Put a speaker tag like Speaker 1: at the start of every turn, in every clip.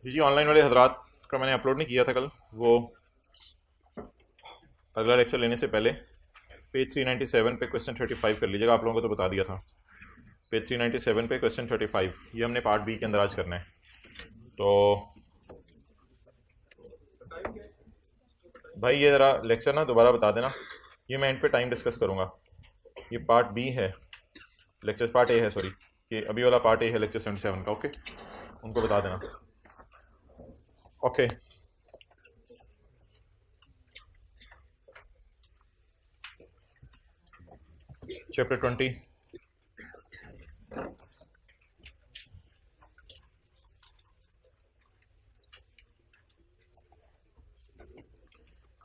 Speaker 1: जी online वाले हजरात का मैंने अपलोड नहीं किया था कल, वो अगला लेक्चर लेने से पहले पेज 397 पे क्वेश्चन 35 कर लीजिएगा। आप लोगों को तो बता दिया था। पेज 397 पे क्वेश्चन 35 ये हमने पार्ट बी के अंदर आज करना है। तो भाई ये ज़रा लेक्चर ना दोबारा बता देना, ये मैं एंड पे टाइम डिस्कस करूँगा। ये पार्ट बी है, लेक्चर पार्ट ए है, सॉरी, ये अभी वाला पार्ट ए है लेक्चर 77 का। ओके, उनको बता देना। ओके, चैप्टर 20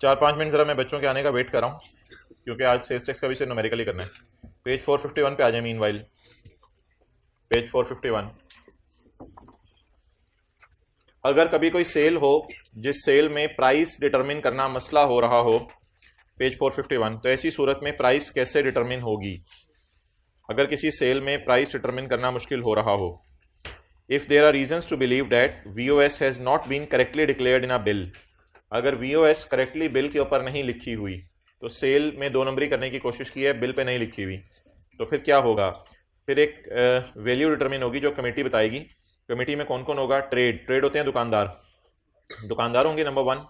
Speaker 1: 4-5 मिनट ज़रा मैं बच्चों के आने का वेट कर रहा हूँ, क्योंकि आज सेल्स टैक्स का भी से न्यूमेरिकली करना है। पेज 451 पे आ जाए। मीन वाइल पेज 451, अगर कभी कोई सेल हो जिस सेल में प्राइस डिटरमिन करना मसला हो रहा हो, पेज 451, तो ऐसी सूरत में प्राइस कैसे डिटरमिन होगी? अगर किसी सेल में प्राइस डिटरमिन करना मुश्किल हो रहा हो, if there are reasons to believe that VOS has not been correctly declared in a bill, अगर वीओएस करेक्टली बिल के ऊपर नहीं लिखी हुई, तो सेल में 2 नंबरी करने की कोशिश की है, बिल पे नहीं लिखी हुई, तो फिर क्या होगा? फिर एक वैल्यू डिटरमिन होगी जो कमेटी बताएगी। कमेटी में कौन कौन होगा? ट्रेड होते हैं दुकानदार होंगे नंबर 1,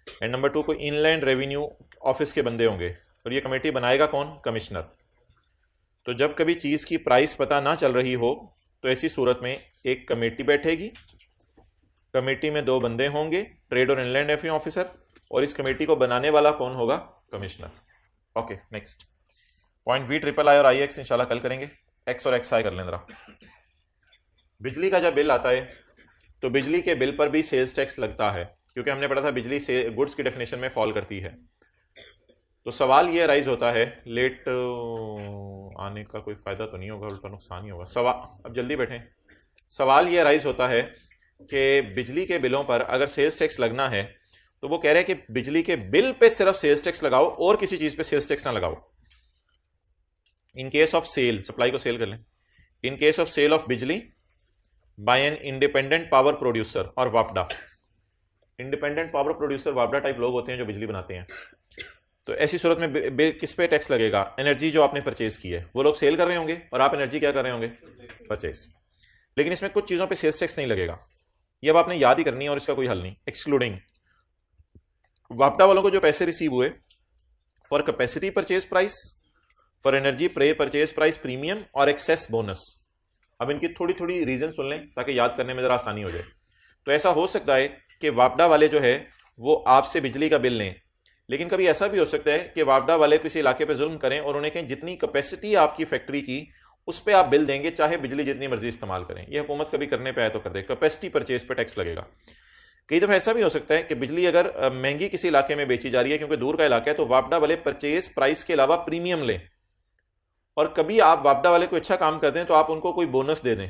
Speaker 1: एंड नंबर 2 कोई इनलैंड रेवेन्यू ऑफिस के बंदे होंगे, और ये कमेटी बनाएगा कौन? कमिश्नर। तो जब कभी चीज़ की प्राइस पता ना चल रही हो, तो ऐसी सूरत में एक कमेटी बैठेगी, कमेटी में 2 बंदे होंगे, ट्रेड और इनलैंड रेवेन्यू ऑफिसर, और इस कमेटी को बनाने वाला कौन होगा? Commissioner. Okay, next point V triple I और आई एक्स इंशाल्लाह कल करेंगे। एक्स और एक्स आई कर लें जरा। बिजली का जब बिल आता है तो बिजली के बिल पर भी सेल्स टैक्स लगता है, क्योंकि हमने पढ़ा था बिजली से गुड्स की डेफिनेशन में फॉल करती है। तो सवाल ये राइज होता है, लेट आने का कोई फायदा तो नहीं होगा, उल्टा नुकसान ही होगा। सवाल, अब जल्दी बैठें। सवाल ये राइज होता है कि बिजली के बिलों पर अगर सेल्स टैक्स लगना है, तो वो कह रहे हैं कि बिजली के बिल पे सिर्फ सेल्स टैक्स लगाओ और किसी चीज पे सेल्स टैक्स ना लगाओ। इन केस ऑफ सेल, सप्लाई को सेल कर लें, इन केस ऑफ सेल ऑफ बिजली bye an independent power producer और वापडा। इंडिपेंडेंट पावर प्रोड्यूसर वापडा टाइप लोग होते हैं जो बिजली बनाते हैं। तो ऐसी सूरत में बिल किस पे टैक्स लगेगा? एनर्जी जो आपने परचेज की है, वो लोग सेल कर रहे होंगे और आप एनर्जी क्या कर रहे होंगे? परचेज। लेकिन इसमें कुछ चीजों पे सेल्स टैक्स नहीं लगेगा। ये अब आपने याद ही करनी है और इसका कोई हल नहीं। एक्सक्लूडिंग वापडा वालों को जो पैसे रिसीव हुए for capacity purchase price, for energy प्रे परचेज प्राइस प्रीमियम और एक्सेस बोनस। अब इनकी थोड़ी थोड़ी रीजन सुन लें ताकि याद करने में जरा आसानी हो जाए। तो ऐसा हो सकता है कि वापडा वाले जो है वो आपसे बिजली का बिल लें, लेकिन कभी ऐसा भी हो सकता है कि वापडा वाले किसी इलाके पे जुल्म करें और उन्हें कहें जितनी कैपेसिटी आपकी फैक्ट्री की उस पर आप बिल देंगे, चाहे बिजली जितनी मर्जी इस्तेमाल करें। ये हुकूमत कभी करने पे आए तो कर दे, कैपेसिटी परचेज पे टैक्स लगेगा। कई दफा ऐसा भी हो सकता है कि बिजली अगर महंगी किसी इलाके में बेची जा रही है क्योंकि दूर का इलाका है, तो वापडा वाले परचेज प्राइस के अलावा प्रीमियम लें, और कभी आप वापडा वाले को अच्छा काम कर दें तो आप उनको कोई बोनस दे दें।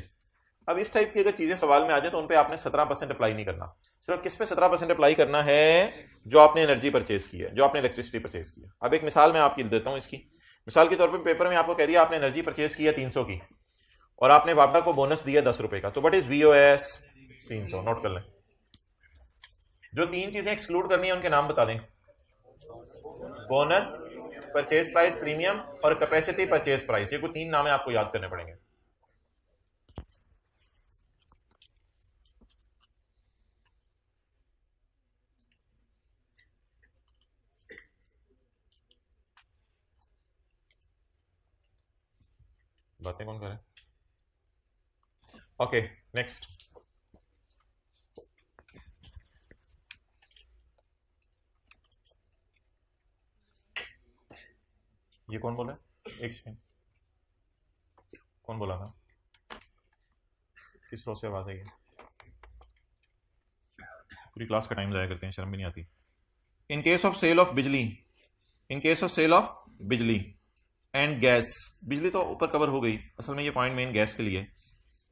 Speaker 1: अब इस टाइप की अगर चीजें सवाल में आ जाए तो उन पे आपने 17% अप्लाई नहीं करना। सिर्फ किस पे 17% अप्लाई करना है? जो आपने एनर्जी परचेज की है, जो आपने इलेक्ट्रिसिटी परचेज की है। अब एक मिसाल मैं आपकी देता हूं इसकी। मिसाल के तौर पर पेपर में आपको कह दिया आपने एनर्जी परचेज की है 300 की, और आपने वापडा को बोनस दिया 10 रुपए का, तो व्हाट इज वीओएस? 300। नोट कर लें। जो 3 चीजें एक्सक्लूड करनी है उनके नाम बता दें। बोनस, परचेज प्राइस प्रीमियम और कैपेसिटी परचेज प्राइस। ये कुछ 3 नाम है, आपको याद करने पड़ेंगे। बातें कौन करें? Okay, next. ये कौन बोला? एक सेकंड, कौन बोला था? किस रो से आवाज आई है? पूरी क्लास का टाइम जाया करते हैं, शर्म भी नहीं आती। In case of sale of बिजली, in case of sale of बिजली एंड गैस, बिजली तो ऊपर कवर हो गई, असल में ये पॉइंट मेन गैस के लिए।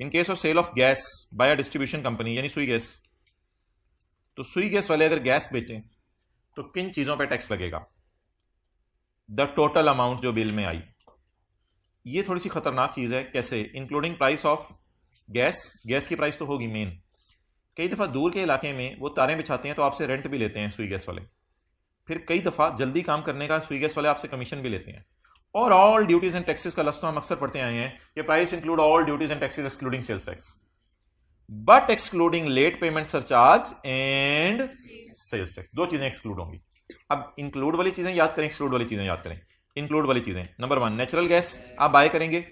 Speaker 1: In case of sale of gas by a distribution company, यानी सुई गैस, तो सुई गैस वाले अगर गैस बेचें तो किन चीजों पे टैक्स लगेगा? द टोटल अमाउंट जो बिल में आई। ये थोड़ी सी खतरनाक चीज है। कैसे? Including price of gas, gas की प्राइस तो होगी मेन, कई दफ़ा दूर के इलाके में वो तारें बिछाते हैं तो आपसे रेंट भी लेते हैं सुई गैस वाले। फिर कई दफ़ा जल्दी काम करने का सुई गैस वाले आपसे कमीशन भी लेते हैं। और ऑल ड्यूटीज एंड टैक्सेस का लफ्ज़ तो हम अक्सर पढ़ते आए हैं कि price include all duties and taxes excluding sales tax but excluding late payment surcharge and sales tax. दो चीजें एक्सक्लूड होंगी। अब इंक्लूड वाली चीजें याद करें, एक्सक्लूड वाली चीजें याद करें। इंक्लूड वाली चीजें, नंबर 1 नेचुरल गैस आप बाय करेंगे,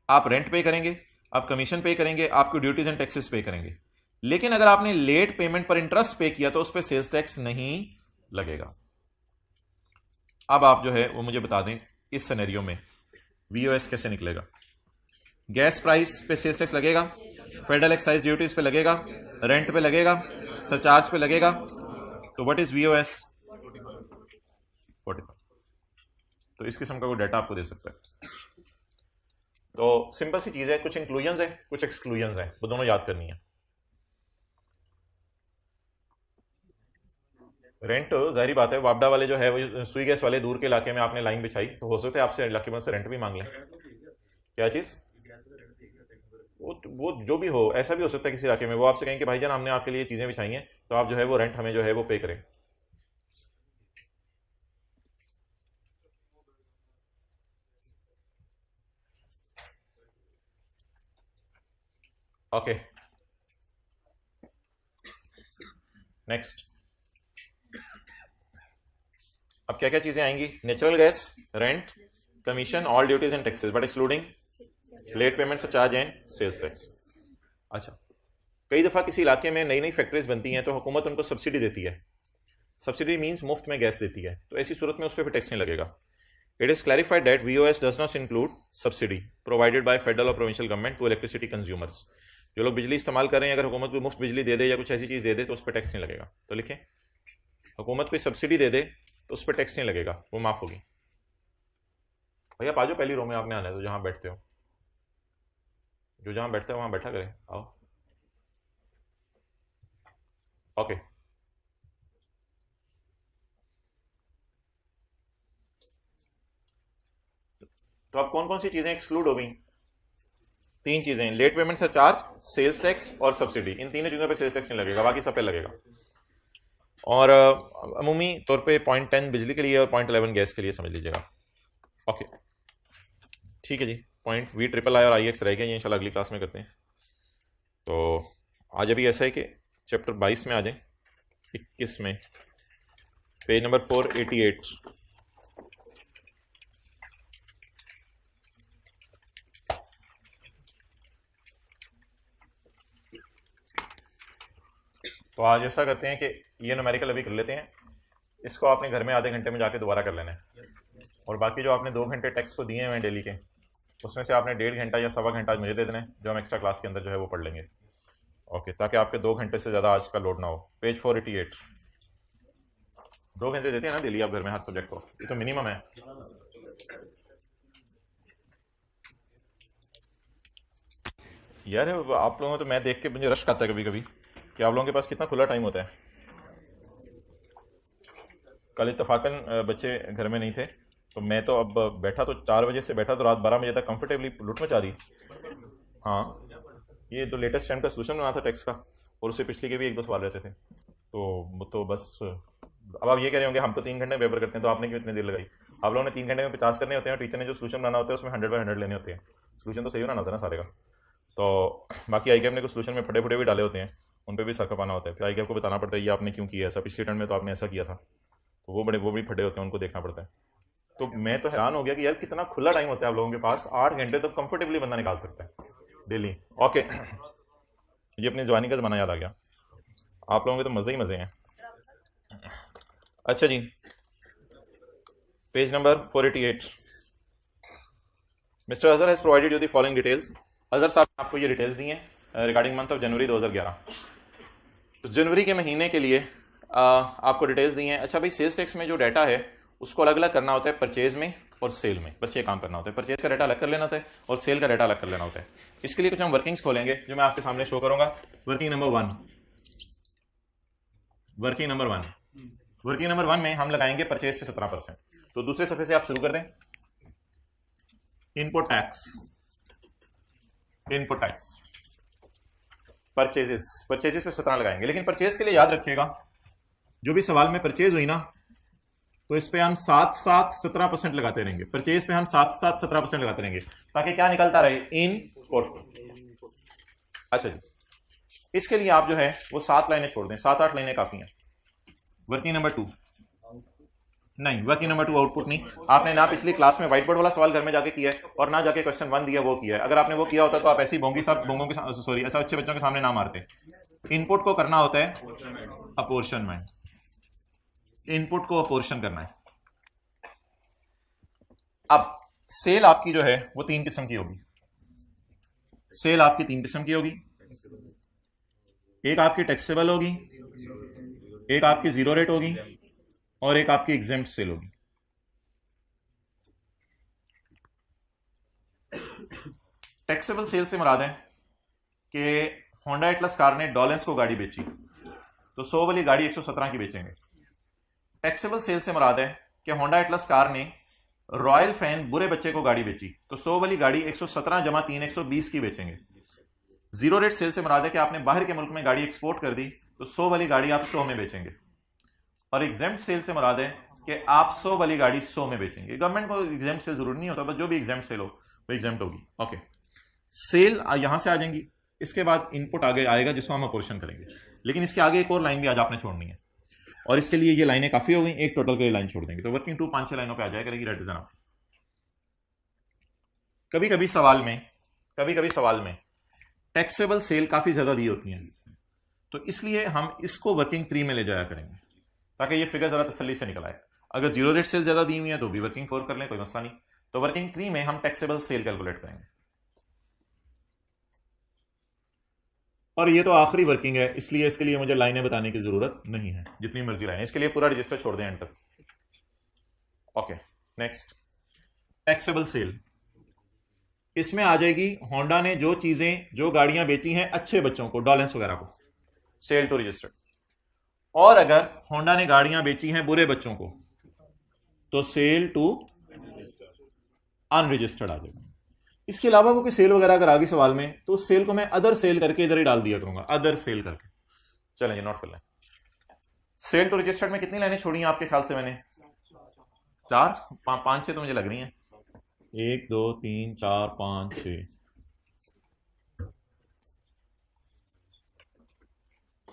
Speaker 1: आप रेंट पे करेंगे, आप कमीशन पे करेंगे, आपको ड्यूटीज एंड टैक्सेस पे करेंगे। लेकिन अगर आपने लेट पेमेंट पर इंटरेस्ट पे किया तो उस पर सेल्स टैक्स नहीं लगेगा। अब आप जो है वो मुझे बता दें इस सिनेरियो में वीओएस कैसे निकलेगा। गैस प्राइस पे सेल्स टैक्स लगेगा, फेडरल एक्साइज ड्यूटीज पे लगेगा, रेंट पे लगेगा, सरचार्ज पे लगेगा। तो व्हाट इज वीओएस? 45। तो इस किस्म का कोई डाटा आपको दे सकता है। तो सिंपल सी चीज है, कुछ इंक्लूजन्स है कुछ एक्सक्लूजन्स है, वो दोनों याद करनी है। रेंट जाहिर बात है, वापडा वाले जो है वो सुई गैस वाले दूर के इलाके में आपने लाइन बिछाई तो हो सकता है आपसे इलाके में से रेंट भी मांग लें। क्या चीज? वो जो भी हो, ऐसा भी हो सकता है किसी इलाके में वो आपसे कहें कि भाईजान हमने आपके लिए चीजें बिछाई हैं तो आप जो है वो रेंट हमें जो है वो पे करें। Okay next. अब क्या क्या चीजें आएंगी? Natural gas, rent, commission, all duties and taxes but excluding late payment charge and sales tax. अच्छा, कई दफा किसी इलाके में नई नई फैक्ट्रीज बनती हैं तो हुकूमत उनको सब्सिडी देती है। सब्सिडी मींस मुफ्त में गैस देती है, तो ऐसी सूरत में उस पर भी टैक्स नहीं लगेगा। It is clarified that VOS does not include subsidy provided by federal और provincial government to electricity consumers. जो लोग बिजली इस्तेमाल कर रहे हैं, अगर हुकूमत कोई मुफ्त बिजली दे दे या कुछ ऐसी चीज दे दे तो उस पर टैक्स नहीं लगेगा। तो लिखें, हुकूमत कोई सब्सिडी दे दे तो उस पर टैक्स नहीं लगेगा, वो माफ होगी। भैया आ जाओ, पहली रो में आपने आना है तो जहां बैठते हो, जो जहां बैठते हो वहां बैठा करें, आओ। ओके तो अब कौन कौन सी चीजें एक्सक्लूड हो गई? 3 चीजें, late payment surcharge, sales tax और सब्सिडी। इन तीनों चीजों पे सेल्स टैक्स नहीं लगेगा, बाकी सब पे लगेगा। और अमूमी तौर पे 0.10 बिजली के लिए और 0.11 गैस के लिए समझ लीजिएगा। ओके ठीक है जी। पॉइंट वी ट्रिपल आई और आई एक्स रह गए, ये इंशाल्लाह अगली क्लास में करते हैं। तो आज अभी ऐसा है कि चैप्टर 22 में आ जाए, 21 में पेज नंबर 488। तो आज ऐसा करते हैं कि ये न्यूमेरिकल अभी कर लेते हैं, इसको आपने घर में आधे घंटे में जाके दोबारा कर लेना है। और बाकी जो आपने 2 घंटे टेक्स्ट को दिए हैं डेली के, उसमें से आपने 1.5 घंटा या सवा घंटा मुझे दे देना है, जो हम एक्स्ट्रा क्लास के अंदर जो है वो पढ़ लेंगे। ओके, ताकि आपके 2 घंटे से ज़्यादा आज का लोड ना हो। पेज 488। 2 घंटे देते हैं ना डेली आप घर में हर सब्जेक्ट को, ये तो मिनिमम है। यार आप लोगों को तो मैं देख के मुझे रश आता है कभी कभी कि आप लोगों के पास कितना खुला टाइम होता है। कल इत्तफाकन बच्चे घर में नहीं थे तो मैं तो अब बैठा, तो 4 बजे से बैठा तो रात 12 बजे तक कंफर्टेबली लुट मचा दी। हाँ, ये तो लेटेस्ट टाइम का सोल्यूशन बना था टेक्स्ट का, और उससे पिछले के भी 1-2 सवाल रहते थे। तो बस अब आप ये कह रहे होंगे हम तो 3 घंटे में पेपर करते हैं, तो आपने क्यों इतनी देर लगाई? आप लोगों ने 3 घंटे में 50 करने होते हैं, और टीचर ने जो सोल्यूशन बनाना होता है उसमें 100/100 लेने होते हैं। सोल्यूशन तो सही बनाना होता है ना सारे का। तो बाकी आई कैप ने कुछ सोल्यूशन में फटे फटे भी डाले होते हैं, उन पर भी सर खपाना होता है। फिर आई कैप को बताना पड़ता है ये आपने क्यों किया ऐसा, पिछले टर्म में तो आपने ऐसा किया था। तो वो भी फटे होते हैं, उनको देखना पड़ता है। तो मैं तो हैरान हो गया कि यार कितना खुला टाइम होता है आप लोगों के पास, 8 घंटे तो कंफर्टेबली बंदा निकाल सकता है डेली। ओके, ये अपनी जवानी का जमाना याद आ गया, आप लोगों के तो मजे ही मजे हैं। अच्छा जी, page number 488। Mister Azhar has provided you the following details. Azhar साहब ने आपको ये डिटेल्स दी हैं रिगार्डिंग मंथ ऑफ जनवरी 2011। तो जनवरी के महीने के लिए आपको डिटेल्स दी हैं। अच्छा भाई, सेल्स टैक्स में जो डाटा है उसको अलग अलग करना होता है परचेज में और सेल में, बस ये काम करना होता है। परचेज का डाटा अलग कर लेना होता है और सेल का डाटा अलग कर लेना होता है। इसके लिए कुछ हम वर्किंग्स खोलेंगे जो मैं आपके सामने शो करूंगा। वर्किंग नंबर 1 में हम लगाएंगे परचेज पे 17%। तो दूसरे सफे से आप शुरू कर दें। इनपुट टैक्स परचेजेस पे 17 लगाएंगे, लेकिन परचेज के लिए याद रखिएगा जो भी सवाल में परचेज हुई ना तो इस पे हम 7-7-17% लगाते रहेंगे, परचेज पे हम 7-7-17% लगाते रहेंगे ताकि क्या निकलता रहे, इनपुट। अच्छा जी, इसके लिए आप जो है वो 7 लाइनें छोड़ दें, 7-8 लाइनें काफी हैं। वर्किंग नंबर 2 नहीं, वर्किंग नंबर 2 आउटपुट नहीं। आपने ना पिछली क्लास में व्हाइट बोर्ड वाला सवाल घर में जाके किया है और ना जाके क्वेश्चन 1 दिया वो किया है। अगर आपने वो किया होता तो आप ऐसी बोंगी सब बोंगों के सॉरी ऐसा अच्छे बच्चों के सामने ना मारते। इनपुट को करना होता है अपोर्शनमेंट, इनपुट को अपोर्शन करना है। अब सेल आपकी जो है वो 3 किस्म की होगी, सेल आपकी 3 किस्म की होगी। एक आपकी टैक्सेबल होगी, एक आपकी जीरो रेट होगी और एक आपकी एग्जेम्प्ट सेल होगी। टैक्सेबल सेल से मुराद है कि होंडा एटलस कार ने डॉलेंस को गाड़ी बेची तो 100 वाली गाड़ी 117 की बेचेंगे। टैक्सेबल सेल से मुराद है कि होंडा एटलस कार ने रॉयल फैन बुरे बच्चे को गाड़ी बेची तो 100 वाली गाड़ी 117 जमा 3 120 की बेचेंगे। जीरो रेट सेल से मुराद है कि आपने बाहर के मुल्क में गाड़ी एक्सपोर्ट कर दी तो 100 वाली गाड़ी आप 100 में बेचेंगे। और एग्जेम्प्ट सेल से मुराद है कि आप 100 वाली गाड़ी 100 में बेचेंगे। गवर्नमेंट को एग्जेम्प्ट सेल जरूरी नहीं होता, बस जो भी एग्जेम्प्ट सेल हो वो एग्जेम्प्ट होगी। ओके, सेल यहां से आ जाएंगी, इसके बाद इनपुट आगे आएगा जिसको हम अपोर्शन करेंगे। लेकिन इसके आगे एक और लाइन भी आज आपने छोड़नी है और इसके लिए ये लाइनें काफी हो गई, एक टोटल के लाइन छोड़ देंगे तो वर्किंग 2 5-6 लाइनों पे आ जाया करेगी। That is enough. कभी कभी सवाल में टैक्सेबल सेल काफी ज्यादा दी होती हैं तो इसलिए हम इसको वर्किंग 3 में ले जाया करेंगे ताकि ये फिगर जरा तसल्ली से निकल आए। अगर जीरो रेट सेल ज्यादा दी हुई है तो भी वर्किंग 4 कर लें, कोई मसला नहीं। तो वर्किंग 3 में हम टैक्सेबल सेल कैलकुलेट करेंगे और ये तो आखिरी वर्किंग है इसलिए इसके लिए मुझे लाइनें बताने की जरूरत नहीं है, जितनी मर्जी लाइनें, इसके लिए पूरा रजिस्टर छोड़ दें एंड तक। Okay, next taxable sale. इसमें आ जाएगी होंडा ने जो चीजें जो गाड़ियां बेची हैं अच्छे बच्चों को, डॉलेंस वगैरह को, सेल टू रजिस्टर्ड। और अगर होंडा ने गाड़ियां बेची हैं बुरे बच्चों को तो सेल टू अनरजिस्टर्ड आ जाएगा। इसके अलावा वो कोई सेल वगैरह अगर आ गई सवाल में तो उस सेल को मैं अदर सेल करके इधर ही डाल दिया करूंगा, अदर सेल करके। चलेंगे नोट कर लें। सेल टू रजिस्टर्ड में कितनी लाइनें छोड़ी हैं आपके ख्याल से मैंने? 4 5-6 तो मुझे लग रही हैं। 1 2 3 4 5 6।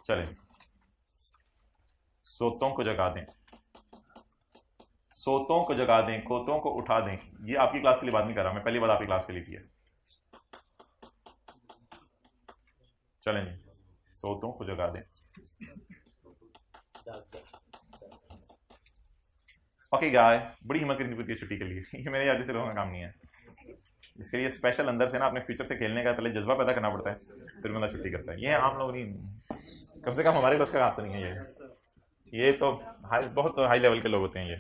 Speaker 1: चलें, सोतों को जगा दें, सोतों को जगा दें, खोतों को उठा दें। ये आपकी क्लास के लिए बात नहीं कर रहा मैं, पहली बात आपकी क्लास के लिए की है। चलें जी, सोतों को जगा दें। ओके गाय, बड़ी हिम्मत करनी पड़ती है छुट्टी के लिए, ये मेरे याद से लोगों का काम नहीं है। इसके लिए स्पेशल अंदर से ना अपने फ्यूचर से खेलने का पहले जज्बा पैदा करना पड़ता है, फिर बंदा छुट्टी करता है। ये आप लोग नहीं, कम से कम हमारे बस का काम तो नहीं है ये तो बहुत हाई लेवल के लोग होते हैं ये।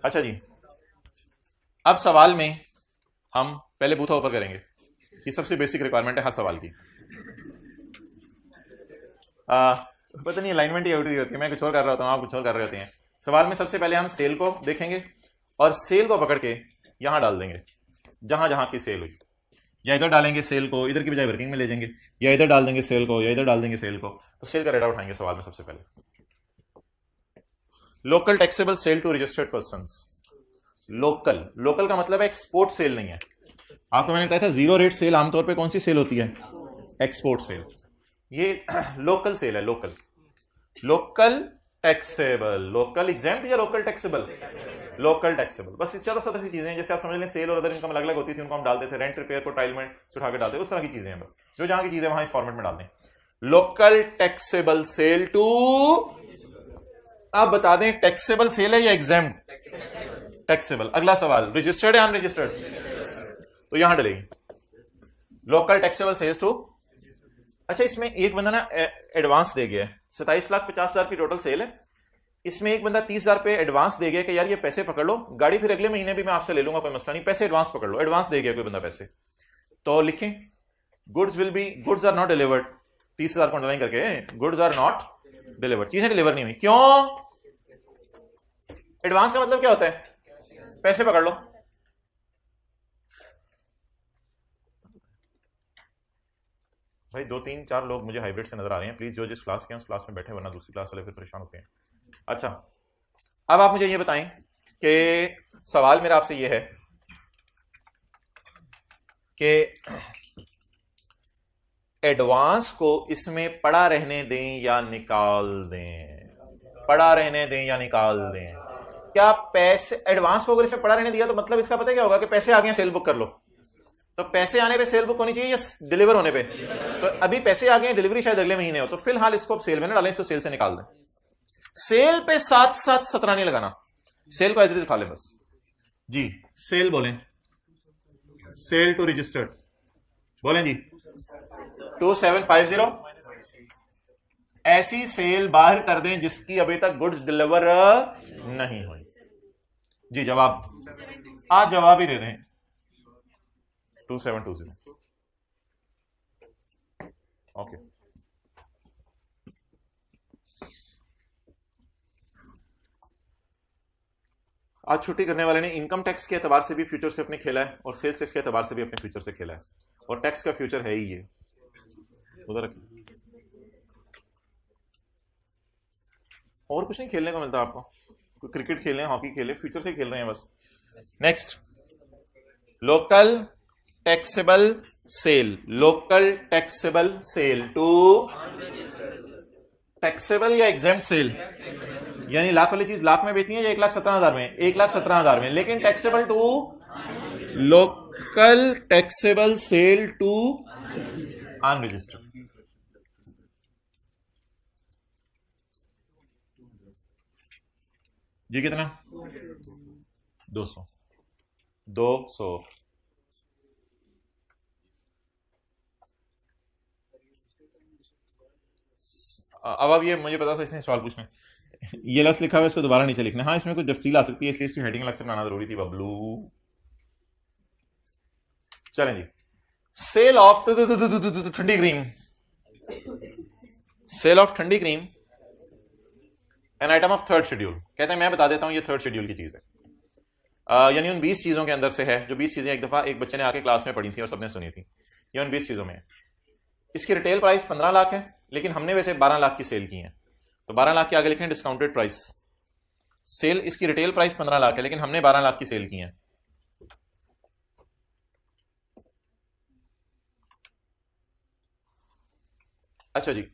Speaker 1: अच्छा जी, अब सवाल में हम पहले बूथा ऊपर करेंगे, ये सबसे बेसिक रिक्वायरमेंट है हर सवाल की। पता नहीं अलाइनमेंट ही होती है, मैं कुछ और कर रहा होता हूँ, आप कुछ और कर रहे होते हैं। सवाल में सबसे पहले हम सेल को देखेंगे और सेल को पकड़ के यहां डाल देंगे जहां जहां की सेल हुई, या इधर डालेंगे सेल को, इधर की बजाय वर्किंग में ले जाएंगे, या इधर डाल देंगे सेल को, या इधर डाल देंगे सेल को। तो सेल का रेट उठाएंगे सवाल में सबसे पहले। Local taxable sale to registered persons. Local, local का मतलब है एक्सपोर्ट सेल नहीं है। आपको मैंने बताया था जीरो रेट सेल आमतौर पे कौन सी सेल होती है? Export cell. ये लोकल सेल है, local. Local taxable, local exempt या लोकल टैक्सेबल? Local taxable. बस इससे ज्यादा सदस्य चीजें हैं, जैसे आप समझ लें सेल और अदर इनकम अलग अलग होती थी, उनको हम डालते थे, रेंट रिपेयर को टाइलमेंट से उठा के डालते, उस तरह की चीजें हैं। बस जो जहां की चीजें वहां इस फॉर्मेट में डाल दें। लोकल टैक्सेबल सेल टू, अब बता दें टैक्सेबल सेल है या एग्जेम्प्ट? टैक्सेबल। अगला सवाल, रजिस्टर्ड है अनरजिस्टर्ड? तो यहां डलेगी लोकल टैक्सेबल सेल्स टू। अच्छा, इसमें एक बंदा ना एडवांस दे गया है, 27,50,000 की टोटल सेल है, इसमें एक बंदा 30,000 पे एडवांस दे गया कि यार ये पैसे पकड़ लो, गाड़ी फिर अगले महीने भी मैं आपसे ले लूंगा, कोई मसला नहीं, पैसे एडवांस पकड़ लो। एडवांस दे गया कोई बंदा पैसे, तो लिखें गुड्स आर नॉट डिलीवर्ड। 30,000 को अंडरलाइन करके गुड्स आर नॉट डिलीवर्ड, चीजें डिलीवर नहीं हुई। क्यों? एडवांस का मतलब क्या होता है? पैसे पकड़ लो। भाई 2 3 4 लोग मुझे हाइब्रिड से नजर आ रहे हैं, प्लीज जो जिस क्लास के हैं उस क्लास में बैठे, वरना दूसरी क्लास वाले फिर परेशान होते हैं। अच्छा, अब आप मुझे ये बताएं कि सवाल मेरा आपसे ये है कि एडवांस को इसमें पड़ा रहने दें या निकाल दें, पड़ा रहने दें या निकाल दें। क्या पैसे एडवांस को अगर इसमें पड़ा रहने दिया तो मतलब इसका पता क्या होगा कि पैसे आ गए, सेल बुक कर लो। तो पैसे आने पे सेल बुक होनी चाहिए या डिलीवर होने पे? तो अभी पैसे आ गए, डिलीवरी शायद अगले महीने हो, तो फिलहाल इसको अब सेल में ना डालें, इसको सेल से निकाल दें। सेल पे साथ साथ 17 नहीं लगाना, सेल को एज इट इज उठा लें बस। जी सेल बोलें, सेल टू रजिस्टर्ड बोलें जी 2750। ऐसी सेल बाहर कर दें जिसकी अभी तक गुड्स डिलीवर नहीं हुई। जी जवाब, आज जवाब ही दे दें 2720। ओके, आज छुट्टी करने वाले ने इनकम टैक्स के एतबार से भी फ्यूचर से अपने खेला है और सेल्स टैक्स के एतबार से भी अपने फ्यूचर से खेला है, और टैक्स का फ्यूचर है ही ये। उधर रखिए, और कुछ नहीं खेलने को मिलता आपको, कोई क्रिकेट खेल रहे हैं, हॉकी खेले, फ्यूचर से खेल रहे हैं बस। Next, local taxable sale, local taxable sale to taxable या एग्जेम्प्ट सेल, यानी लाख वाली चीज लाख में बेचती है या 1,17,000 में, 1,17,000 में, लेकिन taxable to local taxable sale to unregistered. जी कितना? 200। 200। अब ये मुझे पता था इसने सवाल पूछना है, ये लफ्ज़ लिखा हुआ है इसको दोबारा नीचे लिखना। हाँ इसमें कुछ तफसील आ सकती है, इसलिए इसकी हेडिंग अलग से बनाना जरूरी थी बबलू। चलें जी, सेल ऑफ ठंडी क्रीम, सेल ऑफ ठंडी cream an item of third schedule. कहते हैं मैं बता देता हूं ये थर्ड शेड्यूल की चीज है, यानी उन 20 चीजों के अंदर से है, जो 20 चीजें एक दफा एक बच्चे ने आके क्लास में पढ़ी थी और सबने सुनी थी, ये उन 20 चीजों में है। इसकी रिटेल प्राइस 15 लाख है, लेकिन हमने वैसे 12 लाख की सेल की है, तो 12 लाख के आगे लिखें डिस्काउंटेड प्राइस। सेल इसकी रिटेल प्राइस 15 लाख है, लेकिन हमने 12 लाख की सेल की है। अच्छा जी,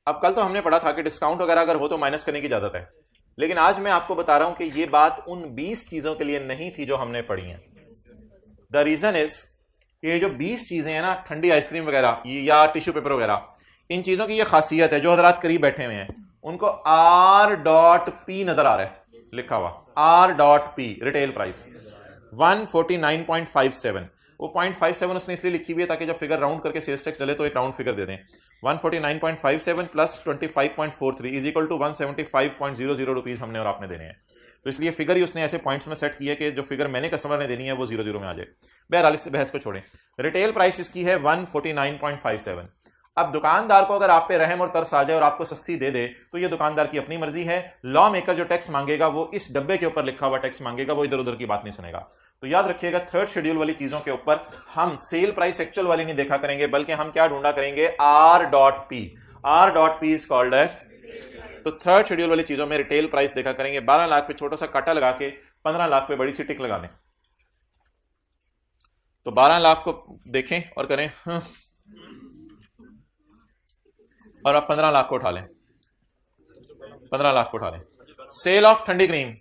Speaker 1: अब कल तो हमने पढ़ा था कि डिस्काउंट वगैरह अगर हो तो माइनस करने की इजाजत है, लेकिन आज मैं आपको बता रहा हूं कि यह बात उन 20 चीजों के लिए नहीं थी जो हमने पढ़ी हैं। द रीजन इज कि ये जो 20 चीजें हैं ना, ठंडी आइसक्रीम वगैरह या टिश्यू पेपर वगैरह, इन चीजों की यह खासियत है, जो हजरात करीब बैठे हुए हैं उनको R.P नजर आ रहा है लिखा हुआ, R.P रिटेल प्राइस 149.57। वो 0.57 उसने इसलिए लिखी हुई है ताकि जब फिगर राउंड करके सेल्स टैक्स डले तो एक राउंड फिगर दे दें। 149.57 plus 25.43 is equal to 175.00 rupees हमने और आपने देने हैं, तो इसलिए फिगर ही उसने ऐसे पॉइंट्स में सेट किया कि जो फिगर मैंने कस्टमर ने देनी है वो 00 में आ जाए। बहरहाल इस बहस को छोड़ें, रिटेल प्राइस इसकी है 149.57। अब दुकानदार को अगर आप पे रहम और तरस आ जाए और आपको सस्ती दे दे तो ये दुकानदार की अपनी मर्जी है। लॉ मेकर जो टैक्स मांगेगा वो इस डब्बे के ऊपर लिखा हुआ टैक्स मांगेगा, वो इधर उधर की बात नहीं सुनेगा। तो याद रखिएगा, थर्ड शेड्यूल वाली चीजों के ऊपर हम सेल प्राइस एक्चुअल वाली नहीं देखा करेंगे, बल्कि हम क्या ढूंढा करेंगे, R.P। R.P is called as, तो थर्ड शेड्यूल वाली चीजों में रिटेल प्राइस देखा करेंगे। 12 लाख पे छोटा सा काटा लगा के 15 लाख पे बड़ी सी टिक लगा दें, तो 12 लाख को देखें और करें और आप 15 लाख को उठा लें, 15 लाख को उठा लें। सेल ऑफ ठंडी क्रीम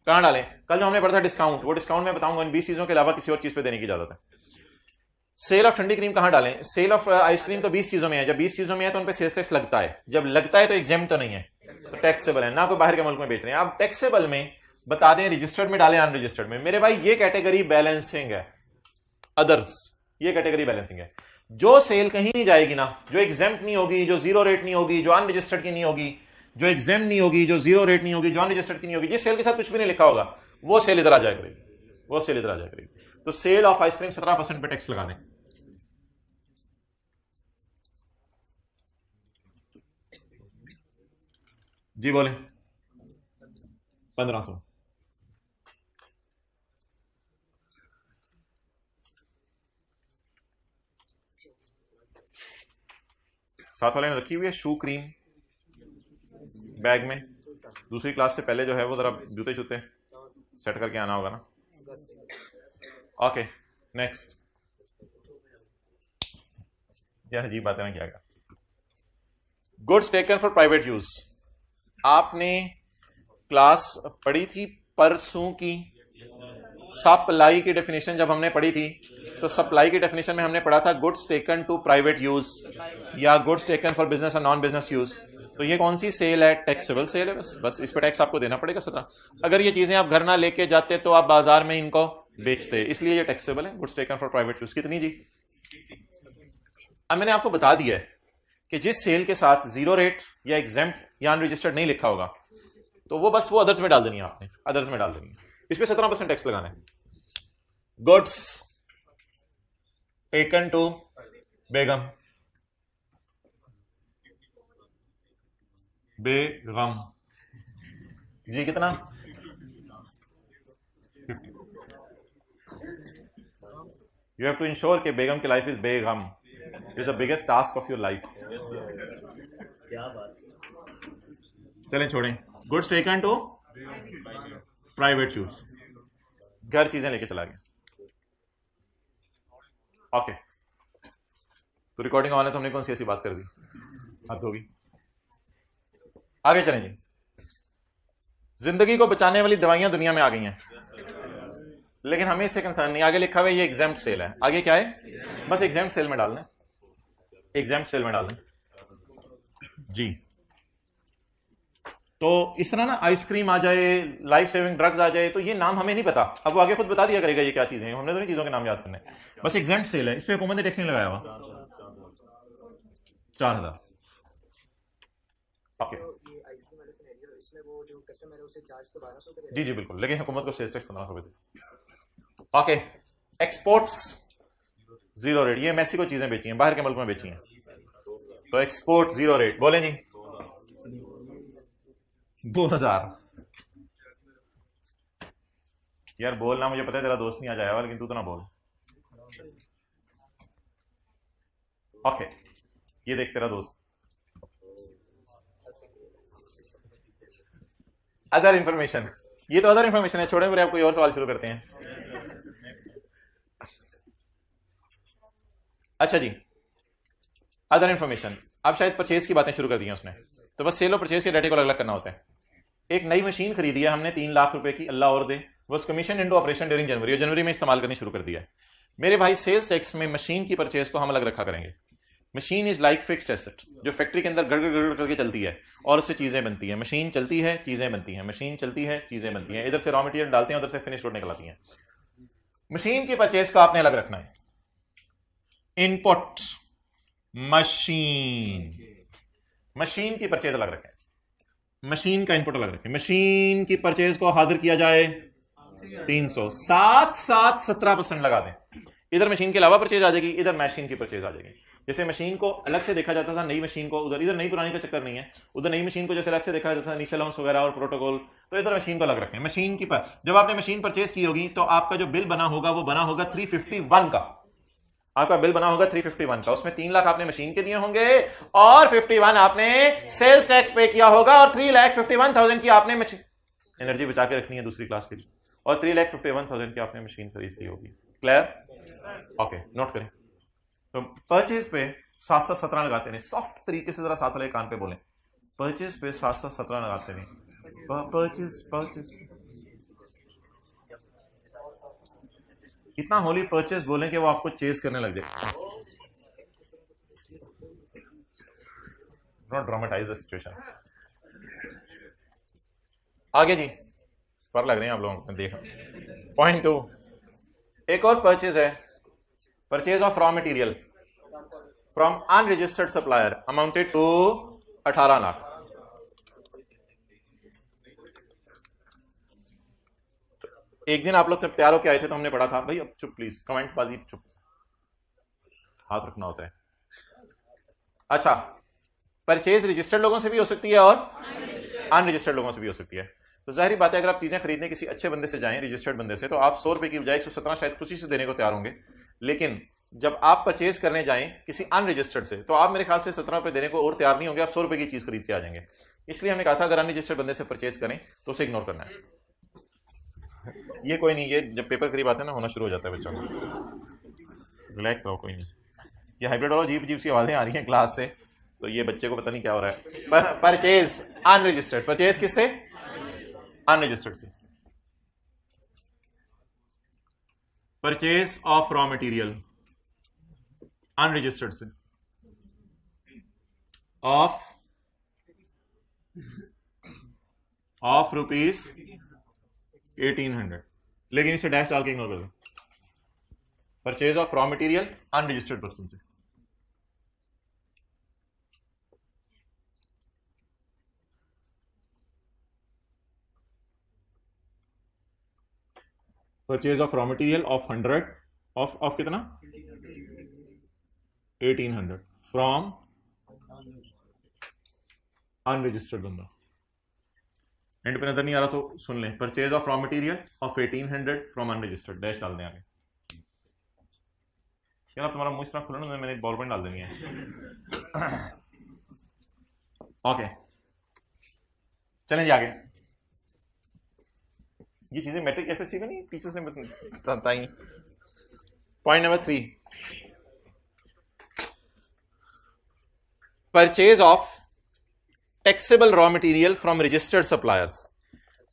Speaker 1: कहां डालें? कल जो हमने पढ़ा था डिस्काउंट, वो डिस्काउंट में बताऊंगा इन 20 चीजों के अलावा किसी और चीज पे देने की इजाजत है। सेल ऑफ ठंडी क्रीम कहां डालें? सेल ऑफ आइसक्रीम तो 20 चीजों में है, जब 20 चीजों में है तो उन पे सेल्स टैक्स लगता है, जब लगता है तो एग्जेम्प्ट तो नहीं है, तो टैक्सेबल है, ना कोई बाहर के मुल्क में बेच रहे हैं। अब टैक्सेबल में बता दें रजिस्टर्ड में डालें अनरजिस्टर्ड में। मेरे भाई ये कैटेगरी बैलेंसिंग है, अदर्स ये कैटेगरी बैलेंसिंग है। जो सेल कहीं नहीं जाएगी ना, जो एग्जेम्प्ट नहीं होगी, जो जीरो रेट नहीं होगी, जो अनरजिस्टर्ड की नहीं होगी, जो एग्जेम्प्ट नहीं होगी, जो जीरो रेट नहीं होगी, जो अनरजिस्टर्ड की नहीं होगी, जिस सेल के साथ कुछ भी नहीं लिखा होगा वो सेल इधर आ जाया करेगी, वो सेल इधर आ जाया करेगी। तो सेल ऑफ आइसक्रीम 17% पे टैक्स लगा दें। जी बोले 1500। साथ वाले ने रखी हुई है शू क्रीम बैग में। दूसरी क्लास से पहले जो है वो जरा जूते जूते सेट करके आना होगा ना। Okay next. यार अजीब बात है ना, क्या goods taken for private use. आपने क्लास पढ़ी थी परसों की सप्लाई की डेफिनेशन। जब हमने पढ़ी थी तो सप्लाई की डेफिनेशन में हमने पढ़ा था goods taken to private use या गुड्स टेकन फॉर बिजनेस और नॉन बिजनेस यूज। तो ये कौन सी सेल है? टैक्सेबल सेल है। बस इस पे टैक्स आपको देना पड़ेगा 17। अगर ये चीजें आप घर ना लेके जाते तो आप बाजार में इनको बेचते, इसलिए ये टैक्सेबल है। Goods taken for private use कितनी जी? अब मैंने आपको बता दिया है कि जिस सेल के साथ जीरो रेट या एग्जेम्प्ट या अनरजिस्टर्ड नहीं लिखा होगा तो वो बस वो अदर्स में डाल देनी है आपने, अदर्स में डाल देनी है। इस पे 17% टैक्स लगाना है। गुड्स टेकन टू बेगम, बेगम जी कितना? 50। यू हैव टू इंश्योर कि बेगम की life is begum is the biggest task of your life. चलें छोड़ें। Goods taken to private use, घर चीजें लेके चला गया। ओके तो रिकॉर्डिंग वाले तो हमने कौन सी ऐसी बात कर दी, हद होगी। आगे चलें जी। जिंदगी को बचाने वाली दवाइयां दुनिया में आ गई हैं, लेकिन हमें इससे कंसर्न नहीं। आगे लिखा हुआ है ये एग्जाम्प्ट सेल है। आगे क्या है? बस एग्जाम्प्ट सेल में डालना, एग्जाम्प्ट सेल में डालना जी। तो इस तरह ना आइसक्रीम आ जाए, लाइफ सेविंग ड्रग्स आ जाए, तो ये नाम हमें नहीं पता। अब वो आगे खुद बता दिया करेगा ये क्या चीजें हैं, हमने तो नहीं चीजों के नाम याद करने। बस एग्जाम्प्ट सेल है, इस पे हुकूमत ने टैक्स नहीं लगाया हुआ। 4000। ओके जी जी बिल्कुल, लेकिन हुकूमत को सेल्स टैक्स 1500 दे। Okay exports zero rate. ये मैक्सिको चीजें बेची हैं, बाहर के मुल्क में बेची हैं, तो एक्सपोर्ट जीरो रेट। बोले जी 2000। यार बोलना, मुझे पता है तेरा दोस्त नहीं आ जाएगा, लेकिन तू तो ना बोल। ओके ये देख तेरा दोस्त। अदर इंफॉर्मेशन, ये तो अदर इंफॉर्मेशन है, छोड़े। फिर आप कोई और सवाल शुरू करते हैं। अच्छा जी अदर इंफॉर्मेशन। अब शायद परचेज की बातें शुरू कर दी हैं उसने, तो बस सेल और परचेज के डाटे को अलग अलग करना होता है। एक नई मशीन खरीदी है हमने 3 लाख रुपए की, अल्लाह और दे, वो कमीशन इनटू ऑपरेशन ड्यूरिंग जनवरी, और जनवरी में इस्तेमाल करनी शुरू कर दिया है। मेरे भाई सेल्स टैक्स में मशीन की परचेज को हम अलग रखा करेंगे। Machine is like fixed asset, जो फैक्ट्री के अंदर गड़गड़ गड़गड़ करके चलती है और उससे चीजें बनती हैं। मशीन चलती है, चीजें बनती हैं, मशीन चलती है, चीजें बनती हैं। इधर से रॉ मटेरियल डालते हैं, उधर से फिनिश गुड निकल आती हैं। मशीन की परचेज को आपने अलग रखना है। इनपुट मशीन, मशीन की परचेज अलग रखें, मशीन का इनपुट अलग रखें। मशीन की परचेज को हाजिर किया जाए 300, साथ साथ 17% लगा दें। इधर मशीन के अलावा परचेज आ जाएगी, इधर मशीन की परचेज आ जाएगी। जैसे मशीन को अलग से देखा जाता था, नई मशीन को उधर, इधर नई पुरानी का चक्कर नहीं है। उधर नई मशीन को जैसे अलग से देखा जाता था, इनिशियल अलाउंस वगैरह और प्रोटोकॉल, तो इधर मशीन को अलग रखें। मशीन की जब आपने मशीन परचेज की होगी तो आपका जो बिल बना होगा वो बना होगा 351 का। आपका बिल बना होगा 351 का, उसमें 3 लाख आपने मशीन के दिए होंगे और 51 आपने सेल्स टैक्स पे किया होगा, और 3,51,000 की आपने एनर्जी बचा के रखनी है दूसरी क्लास के लिए, और 3,51,000 की आपने मशीन खरीद ली होगी। क्लियर? ओके नोट करें। तो परचेज पे 7-17 लगाते नहीं, सॉफ्ट तरीके से जरा साथ वाले कान पे बोलें। परचेज पे 7-17 लगाते नहीं। परचेज इतना होली परचेज बोलें कि वो आपको चेज करने लग जाए। Not dramatise the situation. आगे जी पर लग रहे हैं आप लोगों को, देखो पॉइंट 2। एक और परचेज है, purchase of raw material from unregistered supplier amounted to 18 lakh. एक दिन आप लोग जब तैयार होकर आए थे तो हमने पढ़ा था, भाई अब चुप प्लीज, कमेंट बाजी चुप, हाथ रखना होता है। अच्छा परचेज रजिस्टर्ड लोगों से भी हो सकती है और अनरजिस्टर्ड लोगों से भी हो सकती है। तो जाहिर बात है अगर आप चीजें खरीदने किसी अच्छे बंदे से जाएं, रजिस्टर्ड बंदे से, तो आप 100 रुपए की बजाय 117 शायद खुशी से देने को तैयार होंगे, लेकिन जब आप परचेज करने जाएं किसी अनरजिस्टर्ड से, तो आप मेरे ख्याल से 17 रुपए देने को और तैयार नहीं होंगे, आप 100 रुपए की चीज खरीद के आ जाएंगे। इसलिए हमने कहा था अगर अनरजिस्टर्ड बंदे से परचेज करें तो उसे इग्नोर करना है। ये कोई नहीं, ये जब पेपर करीब आते हैं ना होना शुरू हो जाता है बच्चों को, रिलैक्स रहो, कोई नहीं। ये हाइब्रिड वाला अजीब अजीब सी आवाजें आ रही हैं क्लास से, तो ये बच्चे को पता नहीं क्या हो रहा है। परचेज अनरजिस्टर्ड, परचेज किससे? अनरजिस्टर्ड से। Purchase of raw material unregistered से ऑफ रुपीज 1800, लेकिन इसे डैश डाल के इग्नोर कर दो। Purchase of raw material unregistered person से। Purchase of raw material of 100 of कितना? 1800 फ्रॉम अनरजिस्टर्ड बंदा। एंड पे नजर नहीं आ रहा तो सुन लें, purchase of raw material of 1800 from unregistered, dash डाल दें आगे। यार तुम्हारा मुंह इस तरह खुला ना, मैंने बॉल पेन डाल देनी है। ओके चलें जी आगे। ये चीजें मैट्रिक एफएससी में नहीं टीचर्स ने बताई। Point number 3, purchase of taxable raw material from registered suppliers.